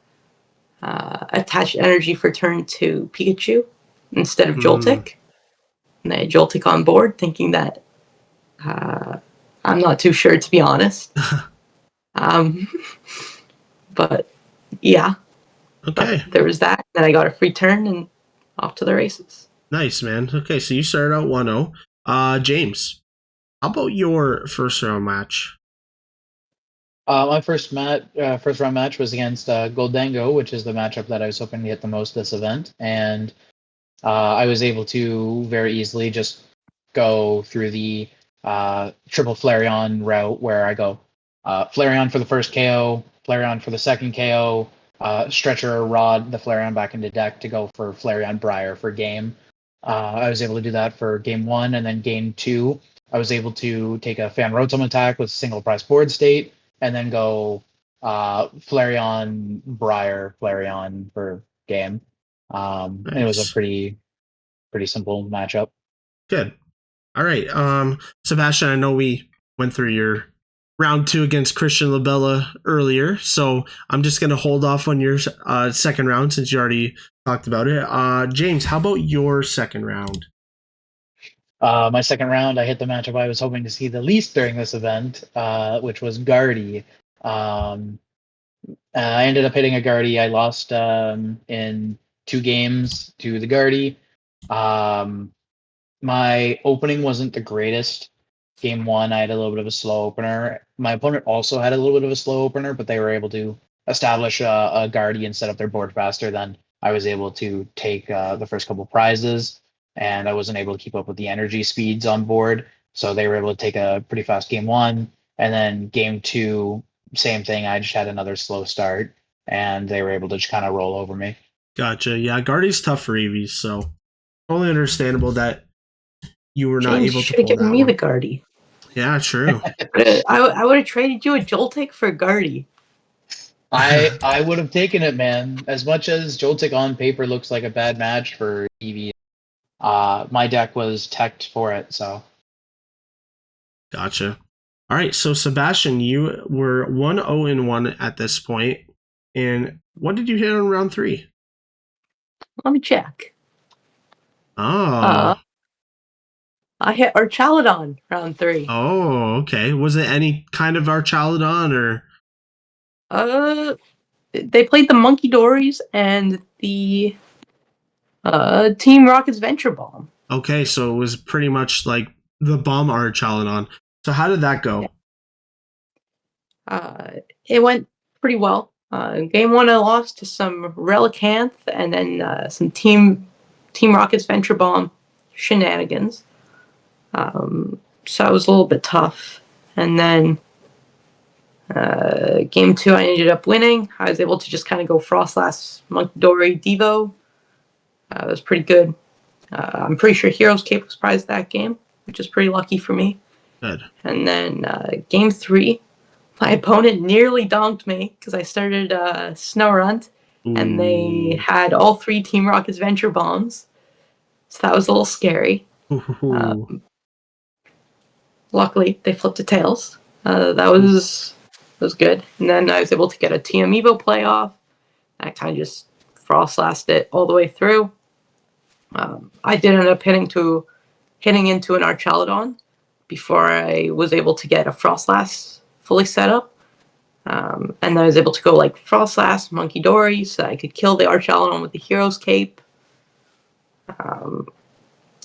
attached energy for turn to Pikachu instead of Joltik. And they had Joltik on board, thinking that I'm not too sure, to be honest. But yeah. Okay. But there was that. Then I got a free turn and off to the races. Nice, man. Okay, so you started out 1-0. James, how about your first round match? My first round match was against Goldango, which is the matchup that I was hoping to get the most this event, and I was able to very easily just go through the triple Flareon route where I go Flareon for the first KO, Flareon for the second KO, Stretcher Rod the Flareon back into deck to go for Flareon Briar for game. I was able to do that for game 1, and then game 2, I was able to take a Fan Rotom attack with single price board state, and then go Flareon Briar Flareon for game. And it was a Nice. pretty simple matchup. Good. All right. Sebastian, I know we went through your round 2 against Christian Labella earlier, so I'm just going to hold off on your second round since you already talked about it. James, how about your second round? My second round, I hit the matchup I was hoping to see the least during this event, which was Guardy. I ended up hitting a Guardy. I lost in 2 games to the Guardy. My opening wasn't the greatest. Game 1, I had a little bit of a slow opener. My opponent also had a little bit of a slow opener, but they were able to establish a Guardy and set up their board faster than I was able to take the first couple prizes, and I wasn't able to keep up with the energy speeds on board. So they were able to take a pretty fast game 1, and then game 2, same thing. I just had another slow start, and they were able to just kind of roll over me. Gotcha. Yeah, Guardy's tough for EVs, so totally understandable that you were not James, able you to should have pull given that me the one. Guardy. Yeah, true. I would have traded you a Joltik for Guardy. I would have taken it, man. As much as Joltik on paper looks like a bad match for EV, my deck was teched for it, so. Gotcha. All right, so Sebastian, you were 1-0-1 at this point, and what did you hit on round 3? Let me check. Oh. I hit Archaludon round 3. Oh, okay. Was it any kind of Archaludon or? They played the Monkey Dories and the Team Rocket's Venture Bomb. Okay, so it was pretty much like the bomb Archaludon. So how did that go? It went pretty well. Game 1, I lost to some Relicanth and then some Team Rocket's Venture Bomb shenanigans. So it was a little bit tough. And then game 2, I ended up winning. I was able to just kind of go Frostlass, Monkey Dory, Devo. It was pretty good. I'm pretty sure Heroes Cape was prized that game, which is pretty lucky for me. Good. And then game 3, my opponent nearly donked me because I started Snorunt, and they had all 3 Team Rocket's Venture Bombs. So that was a little scary. Luckily, they flipped to tails. That was good. And then I was able to get a TM Evo playoff. I kind of just Frostlassed it all the way through. I did end up hitting into an Archaludon before I was able to get a Frostlass fully set up. And then I was able to go like Frostlass, Monkey Dory, so I could kill the Archaludon with the Hero's Cape. And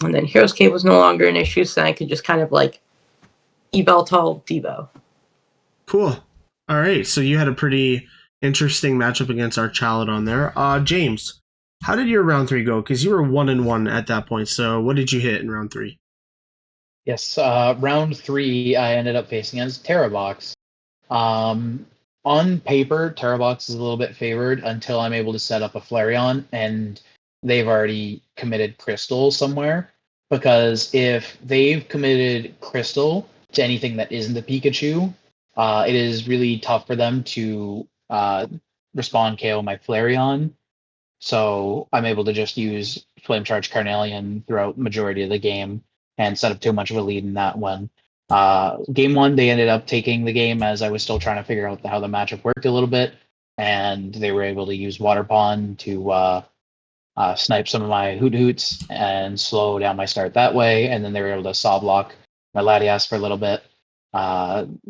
then Hero's Cape was no longer an issue, so I could just kind of like Eveltal Devo. Cool. All right, so you had a pretty interesting matchup against Archaludon there. James, how did your round 3 go? Because you were 1-1 at that point. So what did you hit in round 3? Yes, round 3, I ended up facing as Terrabox. On paper, Terrabox is a little bit favored until I'm able to set up a Flareon, and they've already committed Crystal somewhere. Because if they've committed Crystal to anything that isn't a Pikachu, it is really tough for them to respond KO my Flareon. So I'm able to just use Flame Charge Carnelian throughout majority of the game and set up too much of a lead in that one. Game 1, they ended up taking the game as I was still trying to figure out how the matchup worked a little bit, and they were able to use Water Pond to snipe some of my Hoots and slow down my start that way, and then they were able to saw block my Latias for a little bit.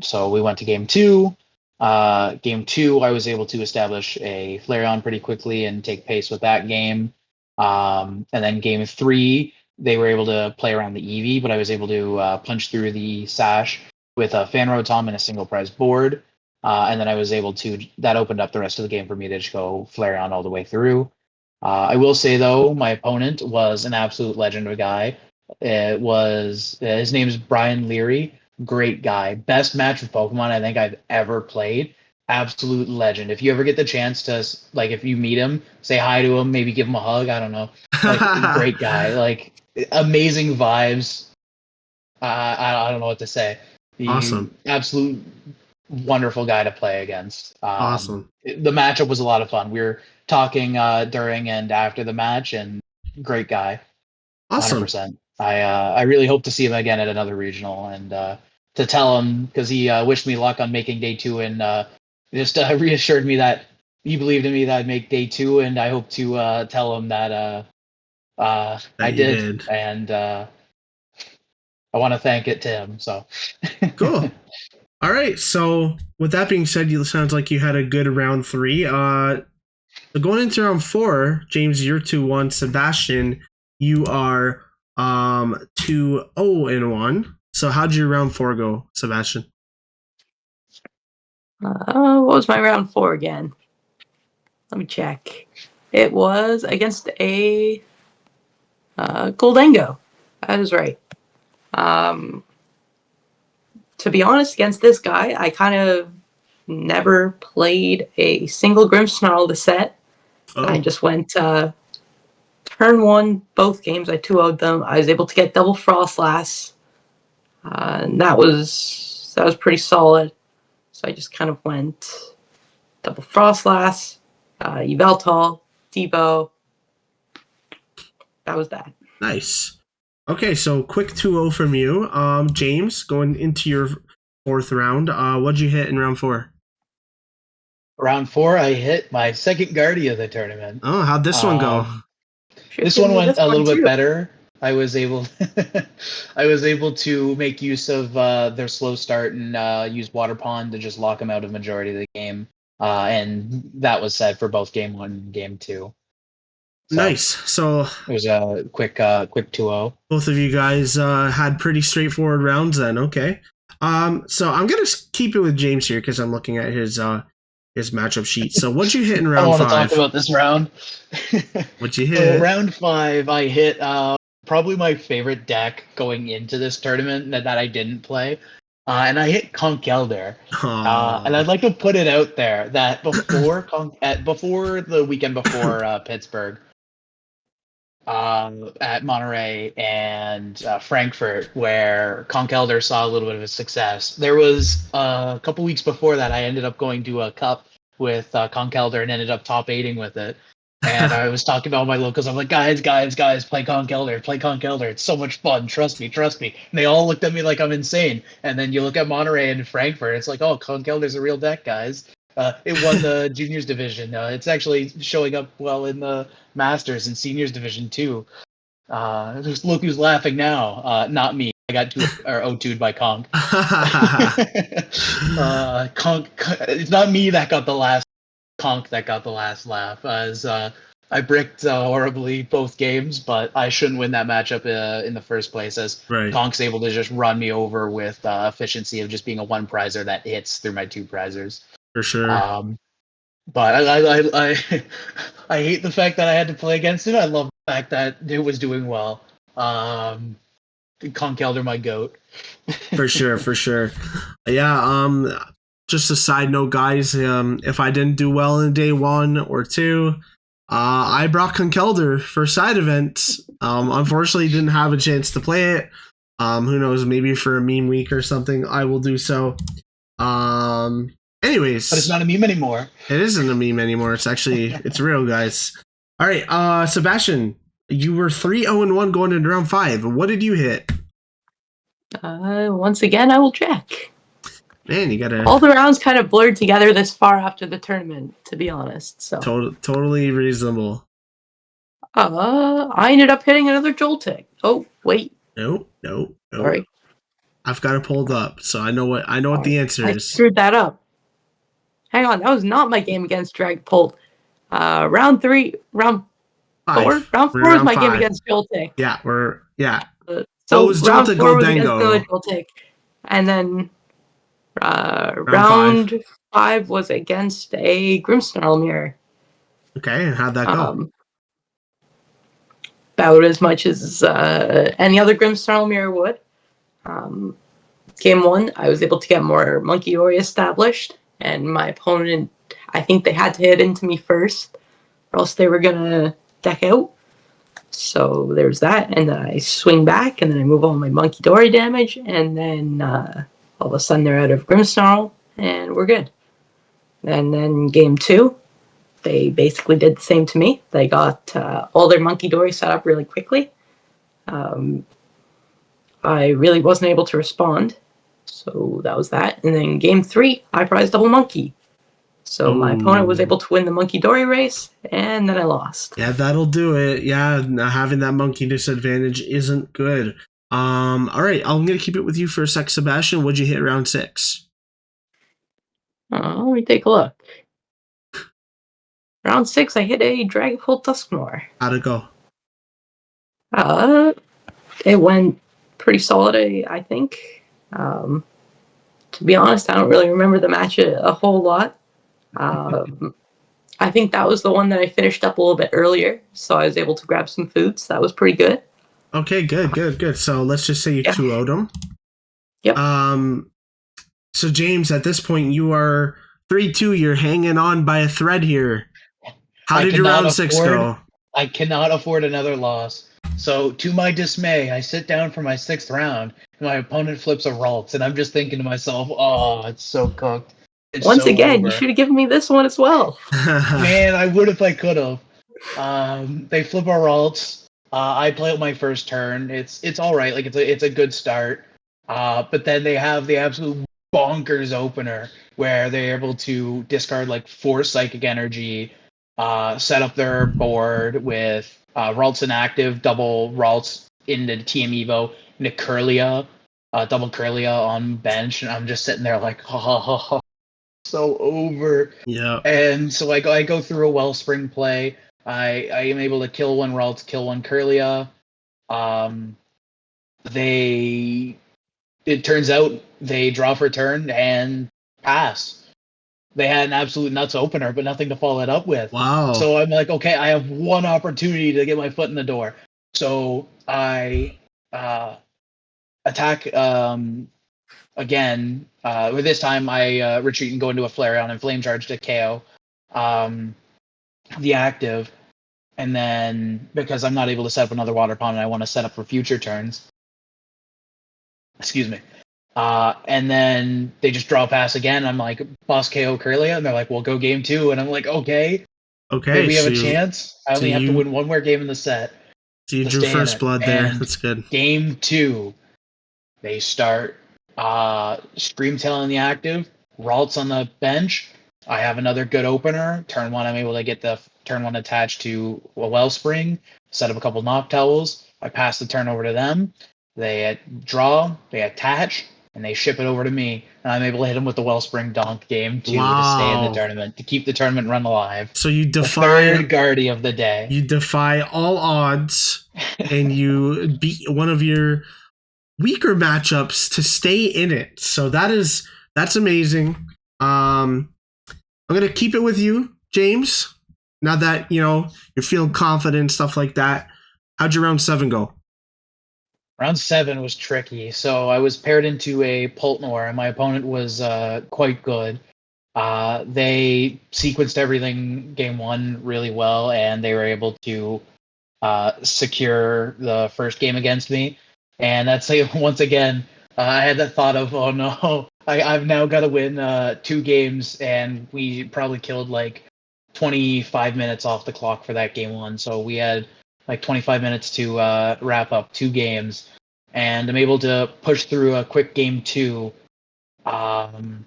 So we went to game 2. Game 2, I was able to establish a Flareon pretty quickly and take pace with that game. And then Game 3, they were able to play around the Eevee, but I was able to punch through the Sash with a Fan Rotom and a single prize board. And then I was able to, that opened up the rest of the game for me to just go Flareon all the way through. I will say, though, my opponent was an absolute legend of a guy. It was, his name is Brian Leary. Great guy. Best match with Pokemon I think I've ever played. Absolute legend. If you ever get the chance to, like, if you meet him, say hi to him, maybe give him a hug. I don't know. Like, great guy. Like, amazing vibes. I don't know what to say. Awesome. Absolute wonderful guy to play against. Awesome. The matchup was a lot of fun. We were talking during and after the match, and great guy. Awesome. 100%. I really hope to see him again at another regional, and to tell him, because he wished me luck on making day 2, and just reassured me that he believed in me that I'd make day 2, and I hope to tell him that I did, and I want to thank it to him. So cool. All right. So with that being said, you sounds like you had a good round 3. So going into round 4, James, you're 2-1. Sebastian, you are 2-0-1. So how'd your round 4 go, Sebastian? What was my round 4 again? Let me check. It was against a Goldengo. That is right. To be honest, against this guy, I kind of never played a single Grimmsnarl this set. Oh. I just went turn 1, both games. I 2-0'd them. I was able to get double Frostlass. And that was pretty solid. So I just kind of went double Frostlass, Yveltal, Devo. That was that. Nice. Okay, so quick 2-0 from you. James, going into your 4th round, what'd you hit in round 4? Round 4, I hit my second Guardia of the tournament. Oh, how'd this one go? This one went a little bit better. I was able to make use of their slow start and use Water Pond to just lock them out of majority of the game. And that was said for both game 1 and game 2. So nice. So it was a quick 2-0. Both of you guys had pretty straightforward rounds then. Okay. So I'm gonna keep it with James here because I'm looking at his matchup sheet. So what'd you hit in round 5? I want to talk about this round. What'd you hit? Round 5, I hit probably my favorite deck going into this tournament that I didn't play. And I hit Conkeldurr. And I'd like to put it out there that before the weekend before Pittsburgh, at Monterey and Frankfurt, where Conkeldurr saw a little bit of a success. There was a couple weeks before that, I ended up going to a cup with Conkeldurr and ended up top 8ing with it. And I was talking to all my locals. I'm like, guys, play Conkeldurr. It's so much fun. Trust me. And they all looked at me like I'm insane. And then you look at Monterey and Frankfurt. It's like, oh, Conkeldurr's a real deck, guys. It won the juniors division. It's actually showing up well in the masters and seniors division too. Look who's laughing now. Not me. I got 0-2'd by Conk. Conk. It's not me that got the last. Conk that got the last laugh. As I bricked horribly both games, but I shouldn't win that matchup in the first place. As Conk's able to just run me over with efficiency of just being a 1 prizer that hits through my 2 prizers. For sure. But I hate the fact that I had to play against it. I love the fact that it was doing well. Conkeldurr, my goat. For sure. Yeah. Just a side note, guys. If I didn't do well in day 1 or 2, I brought Conkeldurr for side events. Unfortunately, didn't have a chance to play it. Who knows? Maybe for a meme week or something, I will do so. Anyways, but it's not a meme anymore. It isn't a meme anymore. It's real, guys. All right, Sebastian, you were 3-0-1 going into round 5. What did you hit? Once again, I will check. Man, you gotta. All the rounds kind of blurred together this far after the tournament, to be honest. So totally reasonable. I ended up hitting another Joltik. Oh wait. No. Sorry. I've got it pulled up, so I know what the answer is. I screwed that up. hang on, that was not my game against Dragapult. Round 4 5. round We're 4 is round my game 5. against Joltik. Yeah, So Oh, it was round Joltik 4 was against the Goldango. Joltik, and then Round 5. round 5 was against a Grimmsnarl mirror. Okay, and how'd that go? About as much as any other Grimmsnarl mirror would. Game 1, I was able to get more Monkey Ori established, and my opponent, I think they had to hit into me first, or else they were gonna deck out. So there's that, and then I swing back, and then I move all my Monkey Dory damage, and then all of a sudden they're out of Grimmsnarl, and we're good. And then game 2, they basically did the same to me. They got all their Monkey Dory set up really quickly. I really wasn't able to respond, so that was that. And then game 3, I prized double monkey. So my opponent was able to win the Monkey Dory race, and then I lost. Yeah, that'll do it. Yeah, having that monkey disadvantage isn't good. All right, I'm gonna keep it with you for a sec, Sebastian. What'd you hit round 6? Let me take a look. Round 6, I hit a Dragapult Dusknoir. How'd it go? It went pretty solid, I think. To be honest, I don't really remember the match a whole lot. I think that was the one that I finished up a little bit earlier, so I was able to grab some food, so that was pretty good. Okay, good. So let's just say you 2-0'd him. Yep. So James, at this point, you are 3-2. You're hanging on by a thread here. How did your round 6 go? I cannot afford another loss. So, to my dismay, I sit down for my 6th round, and my opponent flips a Ralts, and I'm just thinking to myself, oh, it's so cooked. It's Once so again, over. you should have given me this one as well. Man, I would if I could have. They flip our Ralts. I play out my first turn. It's all right. Like it's a good start. But then they have the absolute bonkers opener where they're able to discard like 4 psychic energy, set up their board with Ralts inactive, double Ralts into TM Evo, into Curlia, double Curlia on bench, and I'm just sitting there like, ha ha ha ha, so over. Yeah. And so I go through a Wellspring play. I am able to kill 1 Ralts, kill 1 Curlia. It turns out they draw for turn and pass. They had an absolute nuts opener, but nothing to follow it up with. Wow. So I'm like, okay, I have one opportunity to get my foot in the door. So I attack again. With this time, I retreat and go into a Flareon and Flame Charge to KO the active. And then, because I'm not able to set up another Water Pond and I want to set up for future turns, excuse me. And then they just draw pass again. I'm like, boss KO Curlia, and they're like, well, go game 2. And I'm like, okay. Maybe we have a chance. I only have to win 1 more game in the set. So you drew first blood there. That's good. Game 2, they start Screamtail in the active, Ralts on the bench. I have another good opener. Turn 1, I'm able to get the turn 1 attached to a Wellspring, set up a couple Noctowls. I pass the turn over to them. They draw, they attach, and they ship it over to me. And I'm able to hit them with the Wellspring Donk game 2 to stay in the tournament, to keep the tournament run alive. So you defy the 3rd Guardy of the day. You defy all odds, and you beat one of your weaker matchups to stay in it. So that's amazing. I'm gonna keep it with you, James. Now that you're feeling confident, stuff like that. How'd your round 7 go? Round 7 was tricky. So I was paired into a Pultnor, and my opponent was quite good. They sequenced everything game 1 really well, and they were able to secure the first game against me. And that's once again, I had that thought of, oh no, I've now got to win 2 games, and we probably killed like 25 minutes off the clock for that game 1. So we had like 25 minutes to wrap up 2 games, and I'm able to push through a quick game 2, and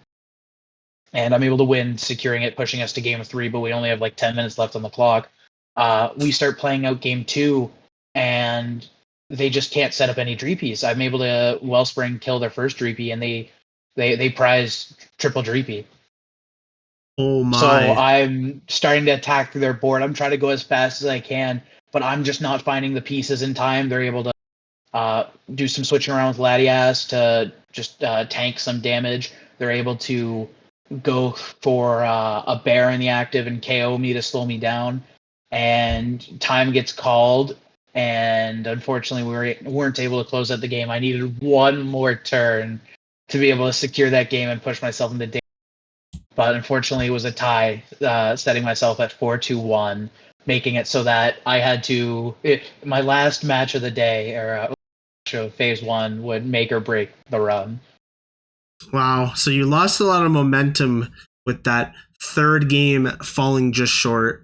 I'm able to win, securing it, pushing us to game 3, but we only have like 10 minutes left on the clock. We start playing out game 2, and they just can't set up any Dreepies. I'm able to Wellspring kill their first Dreepy, and they prize triple Dreepy. Oh So my. I'm starting to attack their board. I'm trying to go as fast as I can, but I'm just not finding the pieces in time. They're able to do some switching around with Latias to just tank some damage. They're able to go for a bear in the active and KO me to slow me down. And time gets called, and unfortunately we weren't able to close out the game. I needed one more turn to be able to secure that game and push myself into danger. But unfortunately, it was a tie, setting myself at 4-2-1, making it so that I had to. My last match of the day, or of phase one, would make or break the run. Wow. So you lost a lot of momentum with that third game falling just short.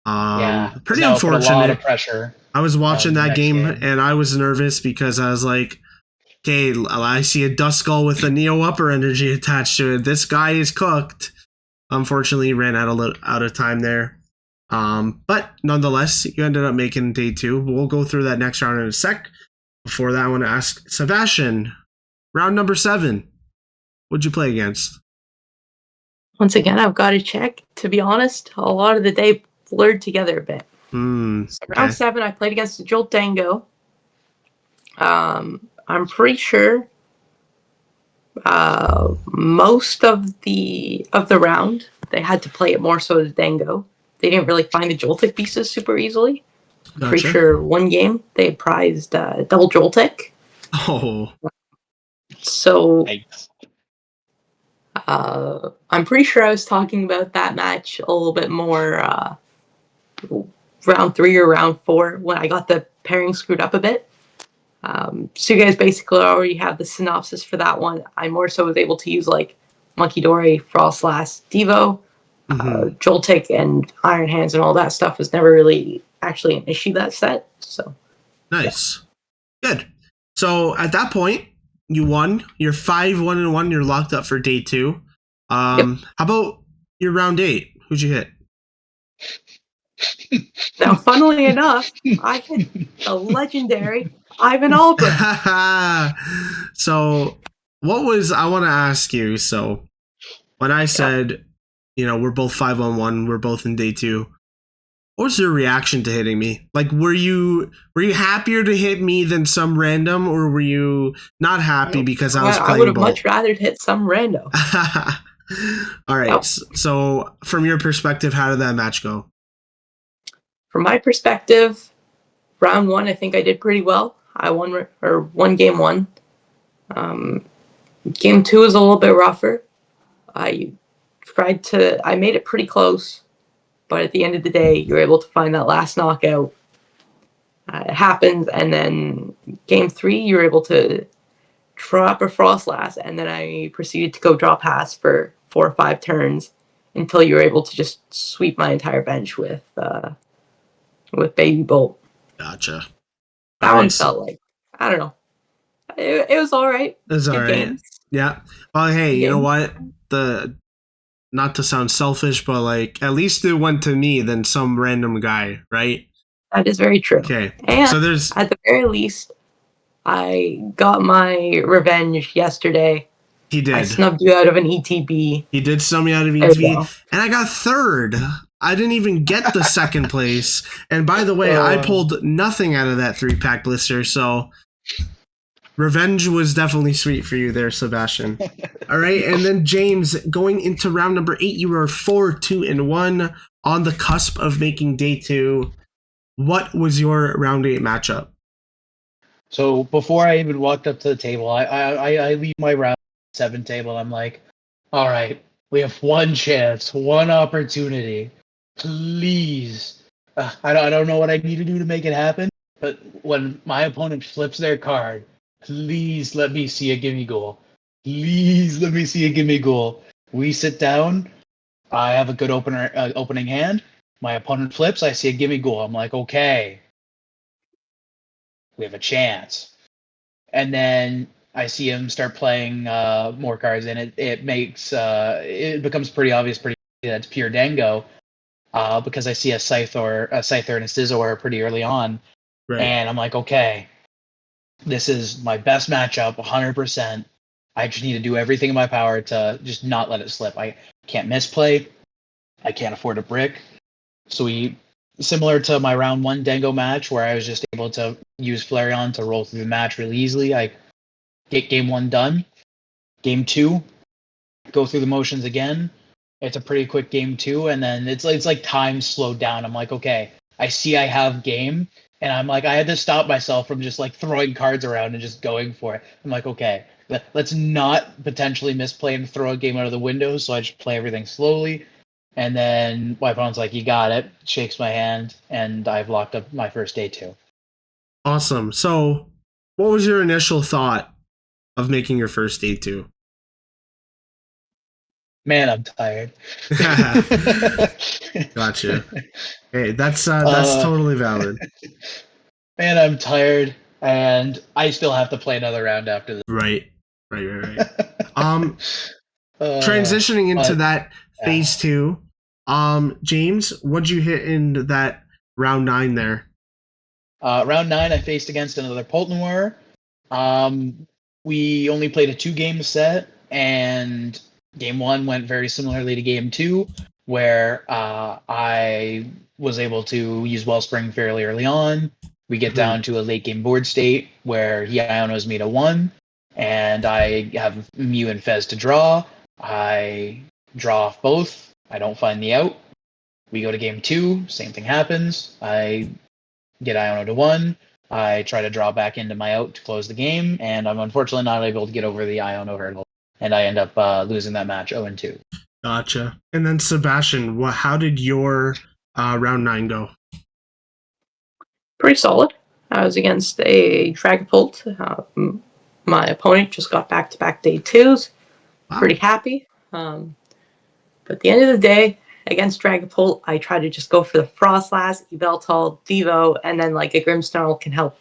Yeah, Pretty that would put a lot unfortunate. of pressure. I was watching The that next game and I was nervous because I was like, okay, I see a Duskull with a Neo Upper energy attached to it. This guy is cooked. Unfortunately, ran out of time there. But nonetheless, you ended up making day 2. We'll go through that next round in a sec. Before that, I want to ask Sebastian, round number 7. What'd you play against? Once again, I've got to check. To be honest, a lot of the day blurred together a bit. So Okay. round 7, I played against Jolt Dango. I'm pretty sure most of the round they had to play it more so as Dango. They didn't really find the Joltik pieces super easily. I'm pretty Gotcha. sure one game they prized double Joltik. Oh, So Yikes. I'm pretty sure I was talking about that match a little bit more round 3 or round 4 when I got the pairing screwed up a bit. So you guys basically already have the synopsis for that one. I more so was able to use like Monkey Dory, Frostlass, Devo, Joltik, and Iron Hands, and all that stuff was never really actually an issue that set. So nice. Yeah. Good. So at that point, you won. You're 5-1-1. You're locked up for day 2. How about your round 8? Who'd you hit? now, funnily enough, I hit the legendary Ivan Albrecht. So, I want to ask you. So, when I said, we're both 5-on-1, we're both in day 2. What was your reaction to hitting me? Like, were you happier to hit me than some random, or were you not happy because I was playing I would have Bolt? much rather hit some rando. All right. So, from your perspective, how did that match go? From my perspective, round 1, I think I did pretty well. I won game 1. Game 2 is a little bit rougher. I made it pretty close, but at the end of the day, you're able to find that last knockout. It happens, and then game 3, you're able to drop a Frostlass, and then I proceeded to go draw pass for 4 or 5 turns until you were able to just sweep my entire bench with Baby Bolt. Gotcha. That one felt like, I don't know. It was all right. It was all Good right. games. Yeah. Well, hey, Good you know games. what? Not to sound selfish, but like at least it went to me than some random guy, right? That is very true. Okay. And So there's at the very least, I got my revenge yesterday. he did. I snubbed you out of an ETB. He did sum me out of There you ETV, go. and I got 3rd. I didn't even get the 2nd place. And by the way, I pulled nothing out of that 3-pack blister, so revenge was definitely sweet for you there, Sebastian. All right, and then James, going into round number 8, you were 4-2-1 on the cusp of making day 2. What was your round 8 matchup? So before I even walked up to the table, I leave my round 7 table. I'm like, all right, we have one chance, one opportunity. Please, I don't know what I need to do to make it happen. But when my opponent flips their card, please let me see a gimme goal. Please let me see a gimme goal. We sit down. I have a good opening hand. My opponent flips. I see a gimme goal. I'm like, okay, we have a chance. And then I see him start playing more cards, and it becomes pretty obvious that it's pure Dango, because I see a Scyther and a Scizor pretty early on, Right. and I'm like, okay, this is my best matchup, 100%. I just need to do everything in my power to just not let it slip. I can't misplay. I can't afford a brick. So similar to my round 1 Dango match where I was just able to use Flareon to roll through the match really easily. I get game 1 done. Game 2, go through the motions again. It's a pretty quick game 2, and then it's like time slowed down. I'm like, okay, I see I have game, and I'm like, I had to stop myself from just like throwing cards around and just going for it. I'm like, okay, let's not potentially misplay and throw a game out of the window. So I just play everything slowly. And then my opponent's like, you got it, shakes my hand, and I've locked up my first day 2. Awesome. So, what was your initial thought of making your first day 2? Man, I'm tired. Gotcha. Hey, that's totally valid. Man, I'm tired, and I still have to play another round after this. Right. Transitioning into that phase 2, James, what'd you hit in that round 9 there? Round 9, I faced against another Poltenoir. We only played a 2-game set, and game 1 went very similarly to game 2, where I was able to use Wellspring fairly early on. We get down to a late game board state where he Ionos me to 1, and I have Mew and Fez to draw. I draw off both. I don't find the out. We go to game 2. Same thing happens. I get Iono to 1. I try to draw back into my out to close the game, and I'm unfortunately not able to get over the Iono hurdle, and I end up losing that match 0-2. Gotcha. And then Sebastian, how did your round 9 go? Pretty solid. I was against a Dragapult. My opponent just got back-to-back day 2s. Wow. Pretty happy. But at the end of the day, against Dragapult, I try to just go for the Frostlass, Yveltal, Devo, and then like a Grimmsnarl can help.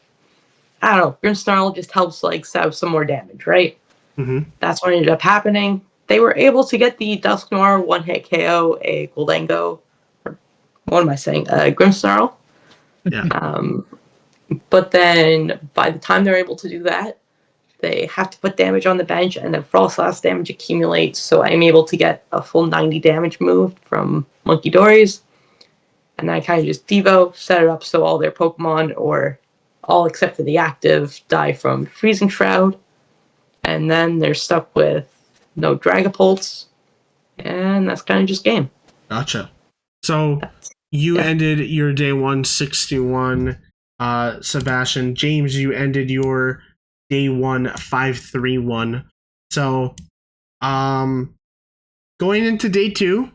I don't know. Grimmsnarl just helps like have some more damage, right? Mm-hmm. That's what ended up happening. They were able to get the Dusknoir one-hit KO, a Goldango, or what am I saying? A Grimmsnarl. Yeah. But then by the time they're able to do that, they have to put damage on the bench, and then Frostlass damage accumulates, so I'm able to get a full 90 damage moved from Monkey Dories. And then I kind of just Devo, set it up so all their Pokemon, or all except for the active, die from Freezing Shroud. And then they're stuck with no Dragapults, and that's kind of just game. Gotcha. So you ended your day 1 6-1. Sebastian, James, you ended your day 1 5-3-1. So, going into day 2,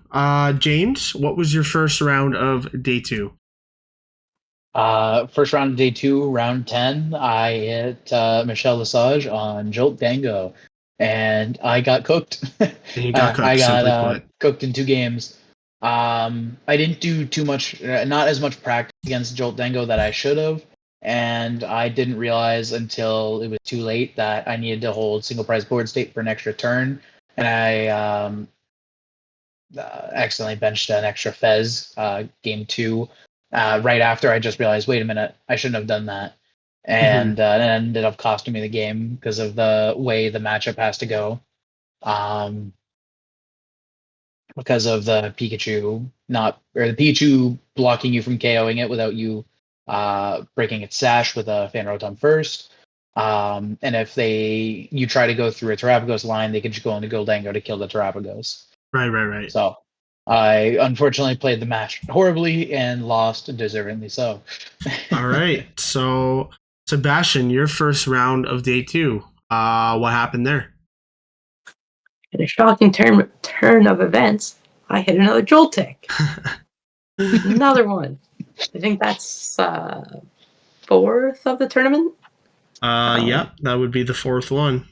James, what was your first round of day 2? First round of day 2, round 10, I hit Michelle Lesage on Jolt Dango, and I got cooked. And you got cooked. I got cooked in 2 games. I didn't do too much, not as much practice against Jolt Dango that I should have, and I didn't realize until it was too late that I needed to hold single prize board state for an extra turn, and I accidentally benched an extra Fez game 2. Right after I just realized, wait a minute, I shouldn't have done that. And it ended up costing me the game because of the way the matchup has to go. Because of the Pikachu the Pikachu blocking you from KOing it without you breaking its sash with a Fan Rotom first. And if you try to go through a Terapagos line, they could just go into Goldango to kill the Terapagos. Right. So I unfortunately played the match horribly and lost deservingly so. All right. So, Sebastian, your first round of day 2. What happened there? In a shocking turn of events, I hit another Joltik. Another one. I think that's 4th of the tournament. Yeah, that would be the 4th one.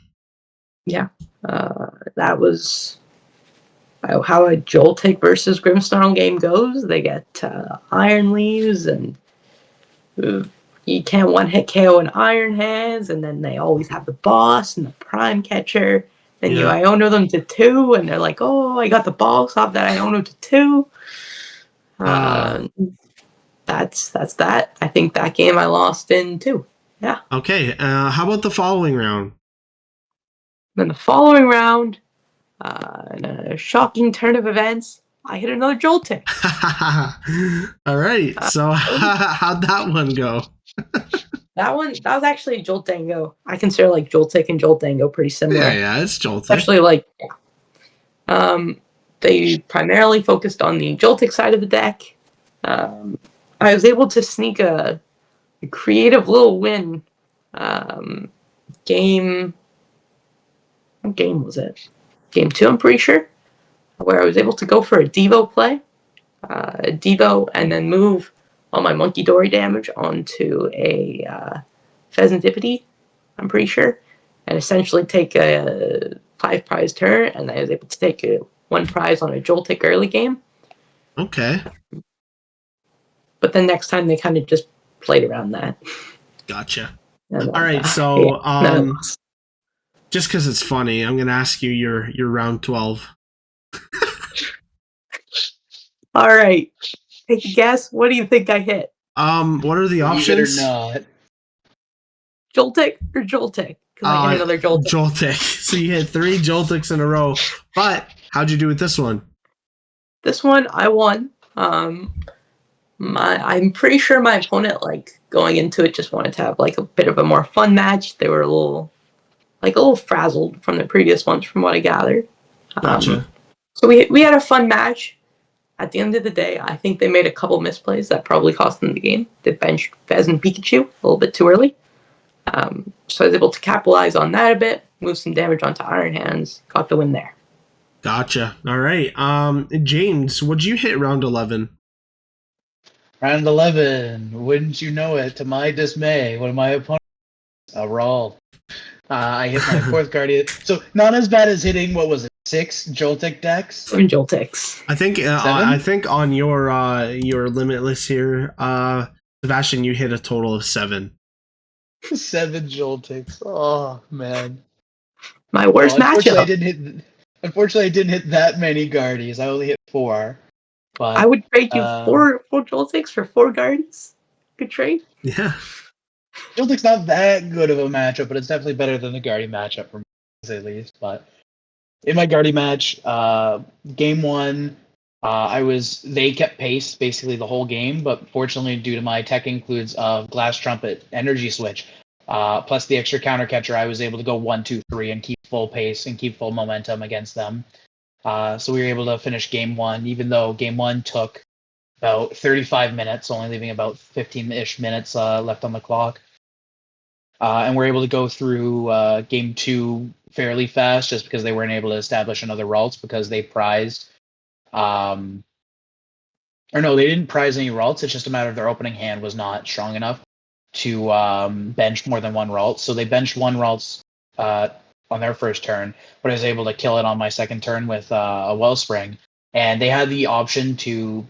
Yeah. That was how a Joltik versus Grimmsnarl game goes. They get Iron Leaves, and you can't one-hit KO an Iron Hands, and then they always have the boss and the Prime Catcher. Then you Iono them to 2, and they're like, oh, I got the boss off that Iono to 2. That's that. I think that game I lost in 2. Yeah. Okay. How about the following round? Then the following round, in a shocking turn of events, I hit another Joltik. All right. So how'd that one go? That was actually a Joltango. I consider like Joltik and Joltango pretty similar. Yeah, it's Joltik. Especially like, they primarily focused on the Joltik side of the deck. I was able to sneak a creative little win. Game. What game was it? Game 2, I'm pretty sure. Where I was able to go for a Devo play. Devo, and then move all my Monkey Dory damage onto a Pheasantipity, I'm pretty sure. And essentially take a 5 prize turn, and I was able to take 1 prize on a Joltik early game. Okay. But then next time they kind of just played around that. Gotcha. Then, all right, so yeah, just because it's funny, I'm gonna ask you your round 12. All right, take a guess. What do you think I hit? What are the options? Believe it or not. Joltik or Joltik? Because I hit another Joltik. Joltik. So you hit 3 Joltiks in a row. But how'd you do with this one? This one I won. I'm pretty sure my opponent, like, going into it, just wanted to have like a bit of a more fun match. They were a little frazzled from the previous ones, from what I gathered. Gotcha. So we had a fun match. At the end of the day, I think they made a couple misplays that probably cost them the game. They benched Fez and Pikachu a little bit too early. So I was able to capitalize on that a bit, move some damage onto Iron Hands, got the win there. Gotcha. All right. James, what'd you hit round 11? Round 11. Wouldn't you know it? To my dismay, one of my opponents, a Rawl. I hit my 4th Guardian. So not as bad as hitting, what was it, 6 Joltik decks? 7 Joltiks. I think on your limitless here, Sebastian, you hit a total of 7. 7 Joltiks. Oh man. My worst matchup. Unfortunately, I didn't hit that many Guardians. I only hit 4. But I would trade you 4 Joltiks for 4 Guardians. Good trade. Yeah. Joltik's not that good of a matchup, but it's definitely better than the Guardian matchup for me, at least. But in my Guardian match, game 1, they kept pace basically the whole game, but fortunately, due to my tech includes of Glass Trumpet, Energy Switch, plus the extra counter catcher, I was able to go 1, 2, 3 and keep full pace and keep full momentum against them. So we were able to finish game 1, even though game 1 took about 35 minutes, only leaving about 15-ish minutes left on the clock. And we're able to go through game 2 fairly fast, just because they weren't able to establish another Ralts because they prized. Or no, they didn't prize any Ralts. It's just a matter of their opening hand was not strong enough to bench more than 1 Ralt. So they benched 1 Ralts on their first turn, but I was able to kill it on my second turn with a Wellspring. And they had the option to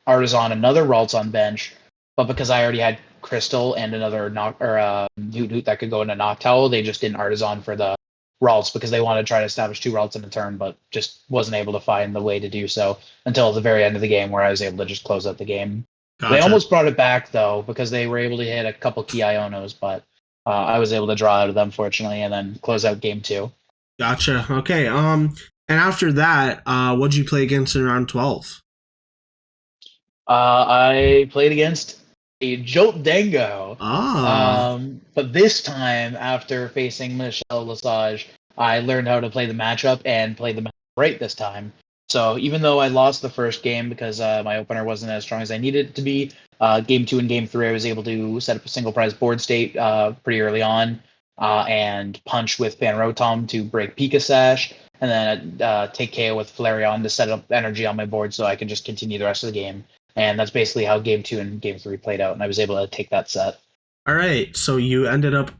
Artisan another Ralts on bench, but because I already had Crystal and another Hoot that could go into Noctowl, they just didn't Artisan for the Ralts because they wanted to try to establish 2 Ralts in a turn, but just wasn't able to find the way to do so until the very end of the game, where I was able to just close out the game. Gotcha. They almost brought it back, though, because they were able to hit a couple key Ionos, but I was able to draw out of them, fortunately, and then close out game 2. Gotcha. Okay. And after that, what'd you play against in round 12? I played against a Joltango. Ah. But this time, after facing Michelle Lesage, I learned how to play the matchup and play the matchup right this time. So even though I lost the first game because my opener wasn't as strong as I needed it to be, game 2 and game 3 I was able to set up a single prize board state pretty early on and punch with Van Rotom to break Pika Sash, and then take KO with Flareon to set up energy on my board so I can just continue the rest of the game. And that's basically how game 2 and game 3 played out, and I was able to take that set. All right, so you ended up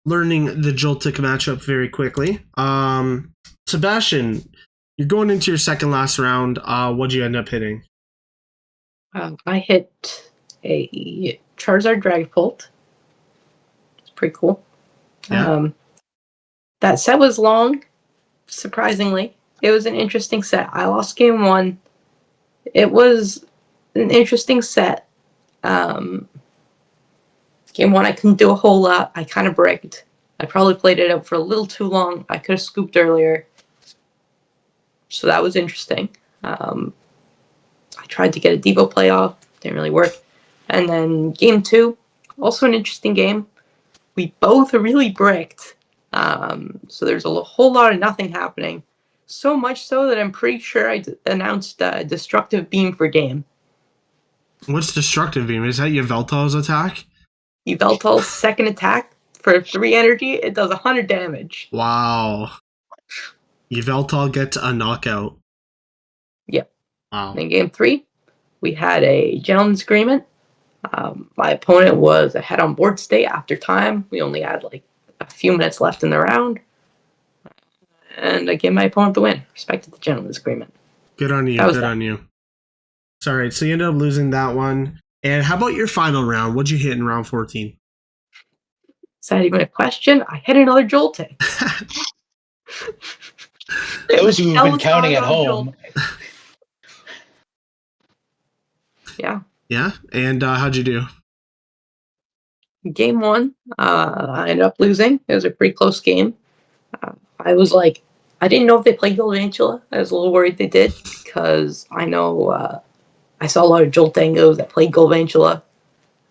learning the Joltik matchup very quickly. Sebastian, you're going into your second last round. What'd you end up hitting? I hit a Charizard Dragapult. It's pretty cool. Yeah. That set was long, surprisingly. It was an interesting set. I lost game 1. It was an interesting set. Game 1, I couldn't do a whole lot. I kind of bricked. I probably played it out for a little too long. I could have scooped earlier. So that was interesting. I tried to get a Devo play off, didn't really work. And then game 2, also an interesting game. We both really bricked. So there's a whole lot of nothing happening. So much so that I'm pretty sure I announced Destructive Beam for game. What's Destructive Beam? Is that Yveltal's attack? Yveltal's second attack for 3 energy, it does 100 damage. Wow. Yveltal gets a knockout. Yep. Wow. In game 3, we had a gentleman's agreement. My opponent was ahead on board state after time. We only had like a few minutes left in the round. And I gave my opponent the win. Respected the gentleman's agreement. Good on you. Good on you. It's all right. So you ended up losing that one. And how about your final round? What'd you hit in round 14? Is that even a question? I hit another Jolting. Those who've been counting at home. Yeah. Yeah? And how'd you do? Game 1, I ended up losing. It was a pretty close game. I was like, I didn't know if they played Galvantula. I was a little worried they did because I know I saw a lot of Joltangos that played Galvantula.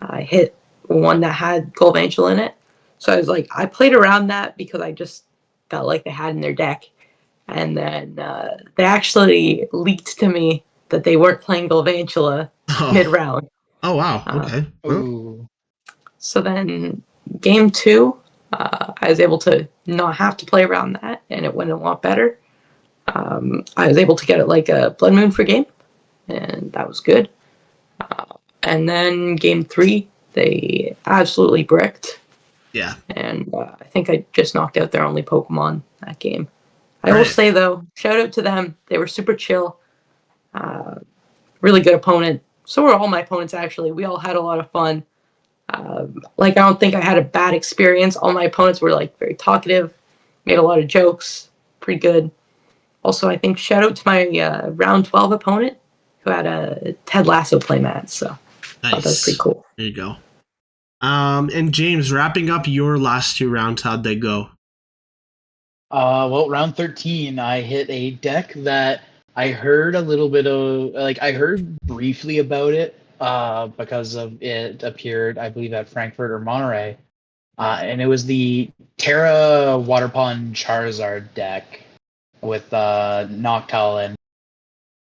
I hit one that had Galvantula in it. So I was like, I played around that because I just felt like they had in their deck. And then they actually leaked to me that they weren't playing Galvantula mid-round. Oh, wow. Okay. So then game 2, I was able to not have to play around that, and it went a lot better. I was able to get it like a Blood Moon for game, and that was good. And then game 3, they absolutely bricked. Yeah. And I think I just knocked out their only Pokemon that game. I will say, though, shout out to them. They were super chill. Really good opponent. So were all my opponents, actually. We all had a lot of fun. I don't think I had a bad experience. All my opponents were, very talkative, made a lot of jokes, pretty good. Also, I think shout out to my round 12 opponent who had a Ted Lasso playmat, so nice. I thought that was pretty cool. There you go. And James, wrapping up your last 2 rounds, how'd they go? Well, round 13, I hit a deck that I heard a little bit of, I heard briefly about it because of it appeared, I believe, at Frankfurt or Monterey. And it was the Terra Water Pond Charizard deck with Noctowl, and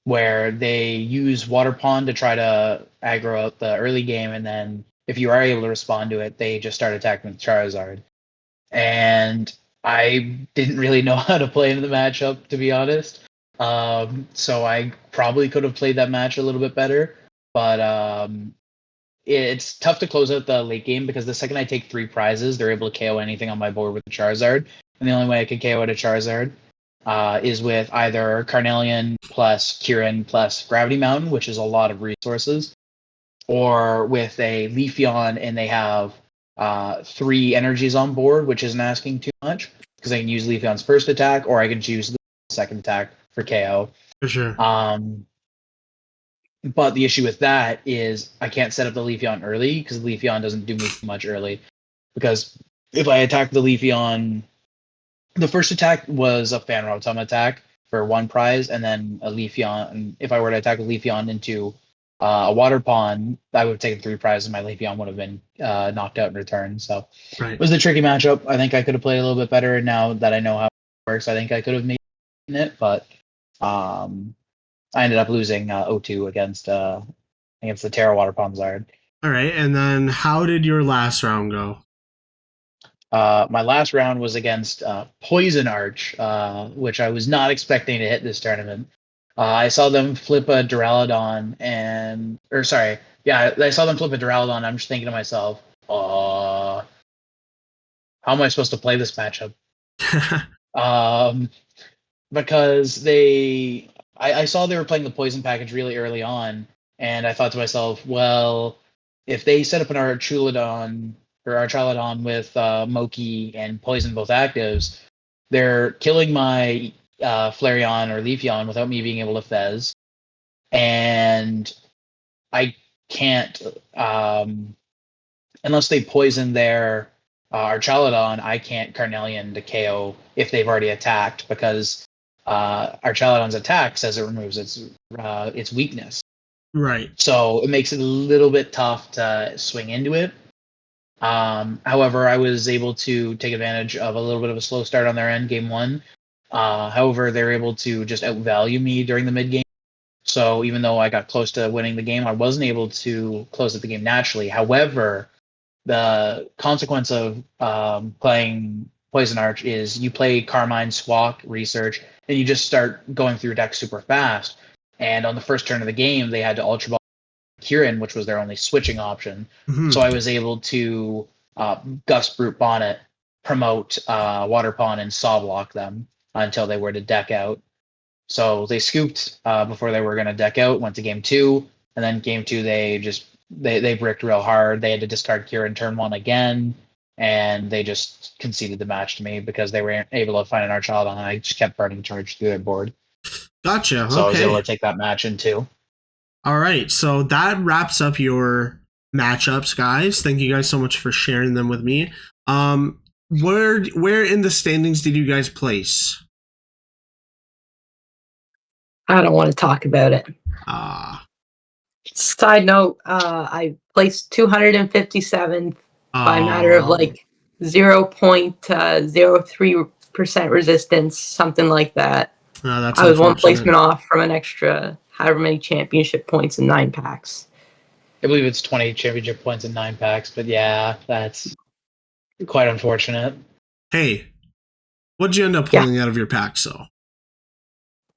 where they use Water Pond to try to aggro out the early game, and then if you are able to respond to it, they just start attacking with Charizard. And I didn't really know how to play into the matchup, to be honest. So I probably could have played that match a little bit better, but it's tough to close out the late game because the second I take 3 prizes, they're able to KO anything on my board with the Charizard. And the only way I can KO out a Charizard is with either Carnelian plus Kieran plus Gravity Mountain, which is a lot of resources, or with a Leafeon and they have 3 energies on board, which isn't asking too much because I can use Leafeon's first attack or I can choose the second attack for KO. For sure. But the issue with that is I can't set up the Leafeon early because Leafeon doesn't do me too much early. Because if I attack the Leafeon, the first attack was a Fan Rotom attack for 1 prize, and then a Leafeon. And if I were to attack a Leafeon into a Water Pond, I would have taken 3 prizes, and my Leafeon would have been knocked out in return. So it was a tricky matchup. I think I could have played a little bit better. Now that I know how it works, I think I could have made it, but I ended up losing 0-2 against the Terra Water Pond Zard. All right, and then how did your last round go? My last round was against Poison Arch, which I was not expecting to hit this tournament. I saw them flip a Duraludon I saw them flip a Duraludon. I'm just thinking to myself, how am I supposed to play this matchup? Because I saw they were playing the Poison package really early on, and I thought to myself, well, if they set up an Archulodon or Archaludon with Moki and Poison both actives, they're killing my Flareon or Leafeon without me being able to Fez. And I can't, unless they poison their Archaludon, I can't Carnelian to KO if they've already attacked because Archaludon's attack says it removes its weakness. Right. So it makes it a little bit tough to swing into it. However, I was able to take advantage of a little bit of a slow start on their end, game one. However, they were able to just outvalue me during the mid game. So even though I got close to winning the game, I wasn't able to close out the game naturally. However, the consequence of playing Poison Arch is you play Carmine, Squawk, Research, and you just start going through decks super fast. And on the first turn of the game, they had to Ultra Ball Kieran, which was their only switching option. Mhm. So I was able to Gust Brute Bonnet, promote Water Pawn, and Saw Block them until they were to deck out. So they scooped before they were going to deck out, went to game two, and then game two they bricked real hard. They had to discard Kieran turn one again, and they just conceded the match to me because they weren't able to find an Archon, and I just kept burning charge through their board. Gotcha. So I was able Okay. to take that match in two. All right. So that wraps up your matchups, guys. Thank you guys so much for sharing them with me. Where in the standings did you guys place? I don't want to talk about it. Side note, I placed 257th by a matter of like 0.03% resistance, something like that. That's I was one unfortunate. placement off from an extra however many championship points in 9 packs. I believe it's 20 championship points in 9 packs, but yeah, that's quite unfortunate. Hey, what'd you end up pulling out of your pack? So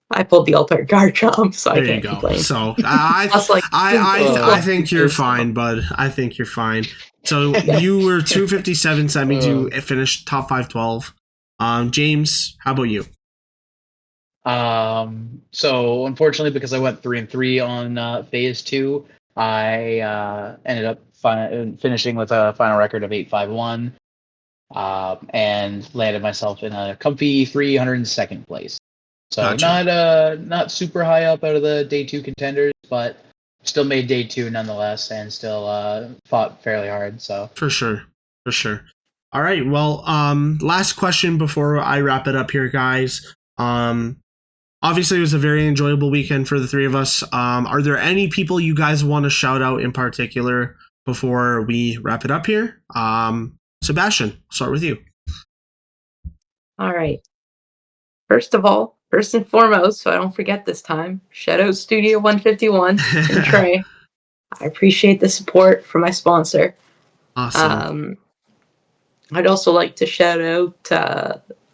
I pulled the alternate guard jump, so there I can't you go. complain. So Plus, like, I think you're fine, bud. I think you're fine. So you were 257. So that means you finished top 512. James, how about you? So unfortunately, because I went 3-3 on phase 2, I ended up finishing with a final record of 851, and landed myself in a comfy 302nd place. So Gotcha. not super high up out of the day 2 contenders, but still made day 2 nonetheless, and still fought fairly hard. So for sure. All right. Well, last question before I wrap it up here, guys. Obviously, it was a very enjoyable weekend for the three of us. Are there any people you guys want to shout out in particular before we wrap it up here? Sebastian, start with you. All right. First and foremost, so I don't forget this time, Shadow Studio 151 and Trey. I appreciate the support from my sponsor. Awesome. I'd also like to shout out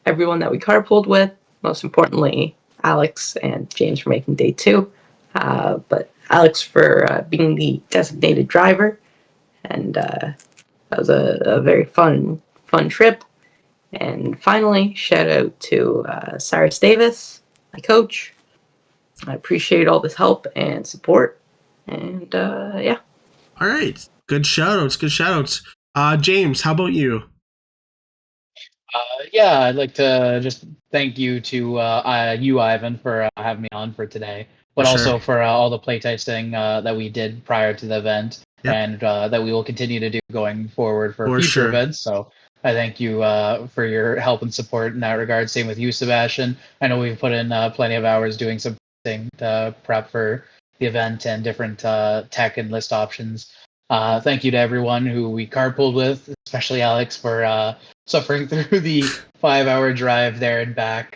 everyone that we carpooled with. Most importantly, Alex and James for making day 2. But Alex for being the designated driver. And that was a very fun trip. And finally, shout out to Cyrus Davis, my coach. I appreciate all this help and support. And yeah. All right. Good shout outs. James, how about you? Yeah, I'd like to just thank you to you, Ivan, for having me on for today, but also for all the playtesting that we did prior to the event, and that we will continue to do going forward for future events. So I thank you for your help and support in that regard. Same with you, Sebastian. I know we've put in plenty of hours doing some thing to prep for the event and different tech and list options. Thank you to everyone who we carpooled with, especially Alex for suffering through the 5-hour drive there and back.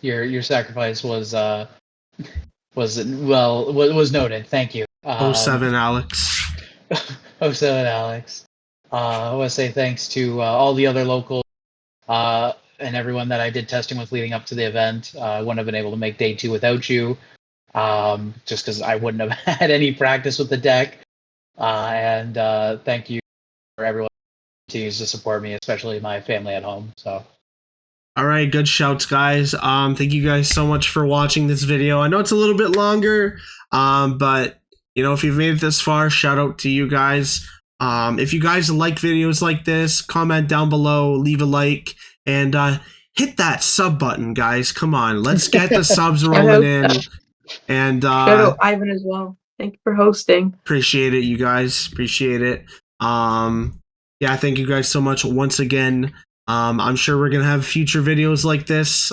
Your sacrifice was noted. Thank you. 07 Alex. 07 Alex. I want to say thanks to all the other locals and everyone that I did testing with leading up to the event. I wouldn't have been able to make day 2 without you, just because I wouldn't have had any practice with the deck. And thank you for everyone who continues to support me, especially my family at home. So. All right, good shouts, guys. Thank you guys so much for watching this video. I know it's a little bit longer, but you know, if you've made it this far, shout out to you guys. If you guys like videos like this, comment down below, leave a like, and hit that sub button, guys. Come on, let's get the subs rolling in. And shout out Ivan as well. Thank you for hosting. Appreciate it, you guys. Appreciate it. Yeah, thank you guys so much once again. I'm sure we're gonna have future videos like this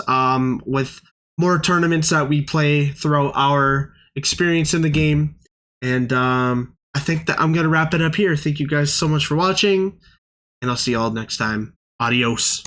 with more tournaments that we play throughout our experience in the game. And I think that I'm going to wrap it up here. Thank you guys so much for watching, and I'll see you all next time. Adios.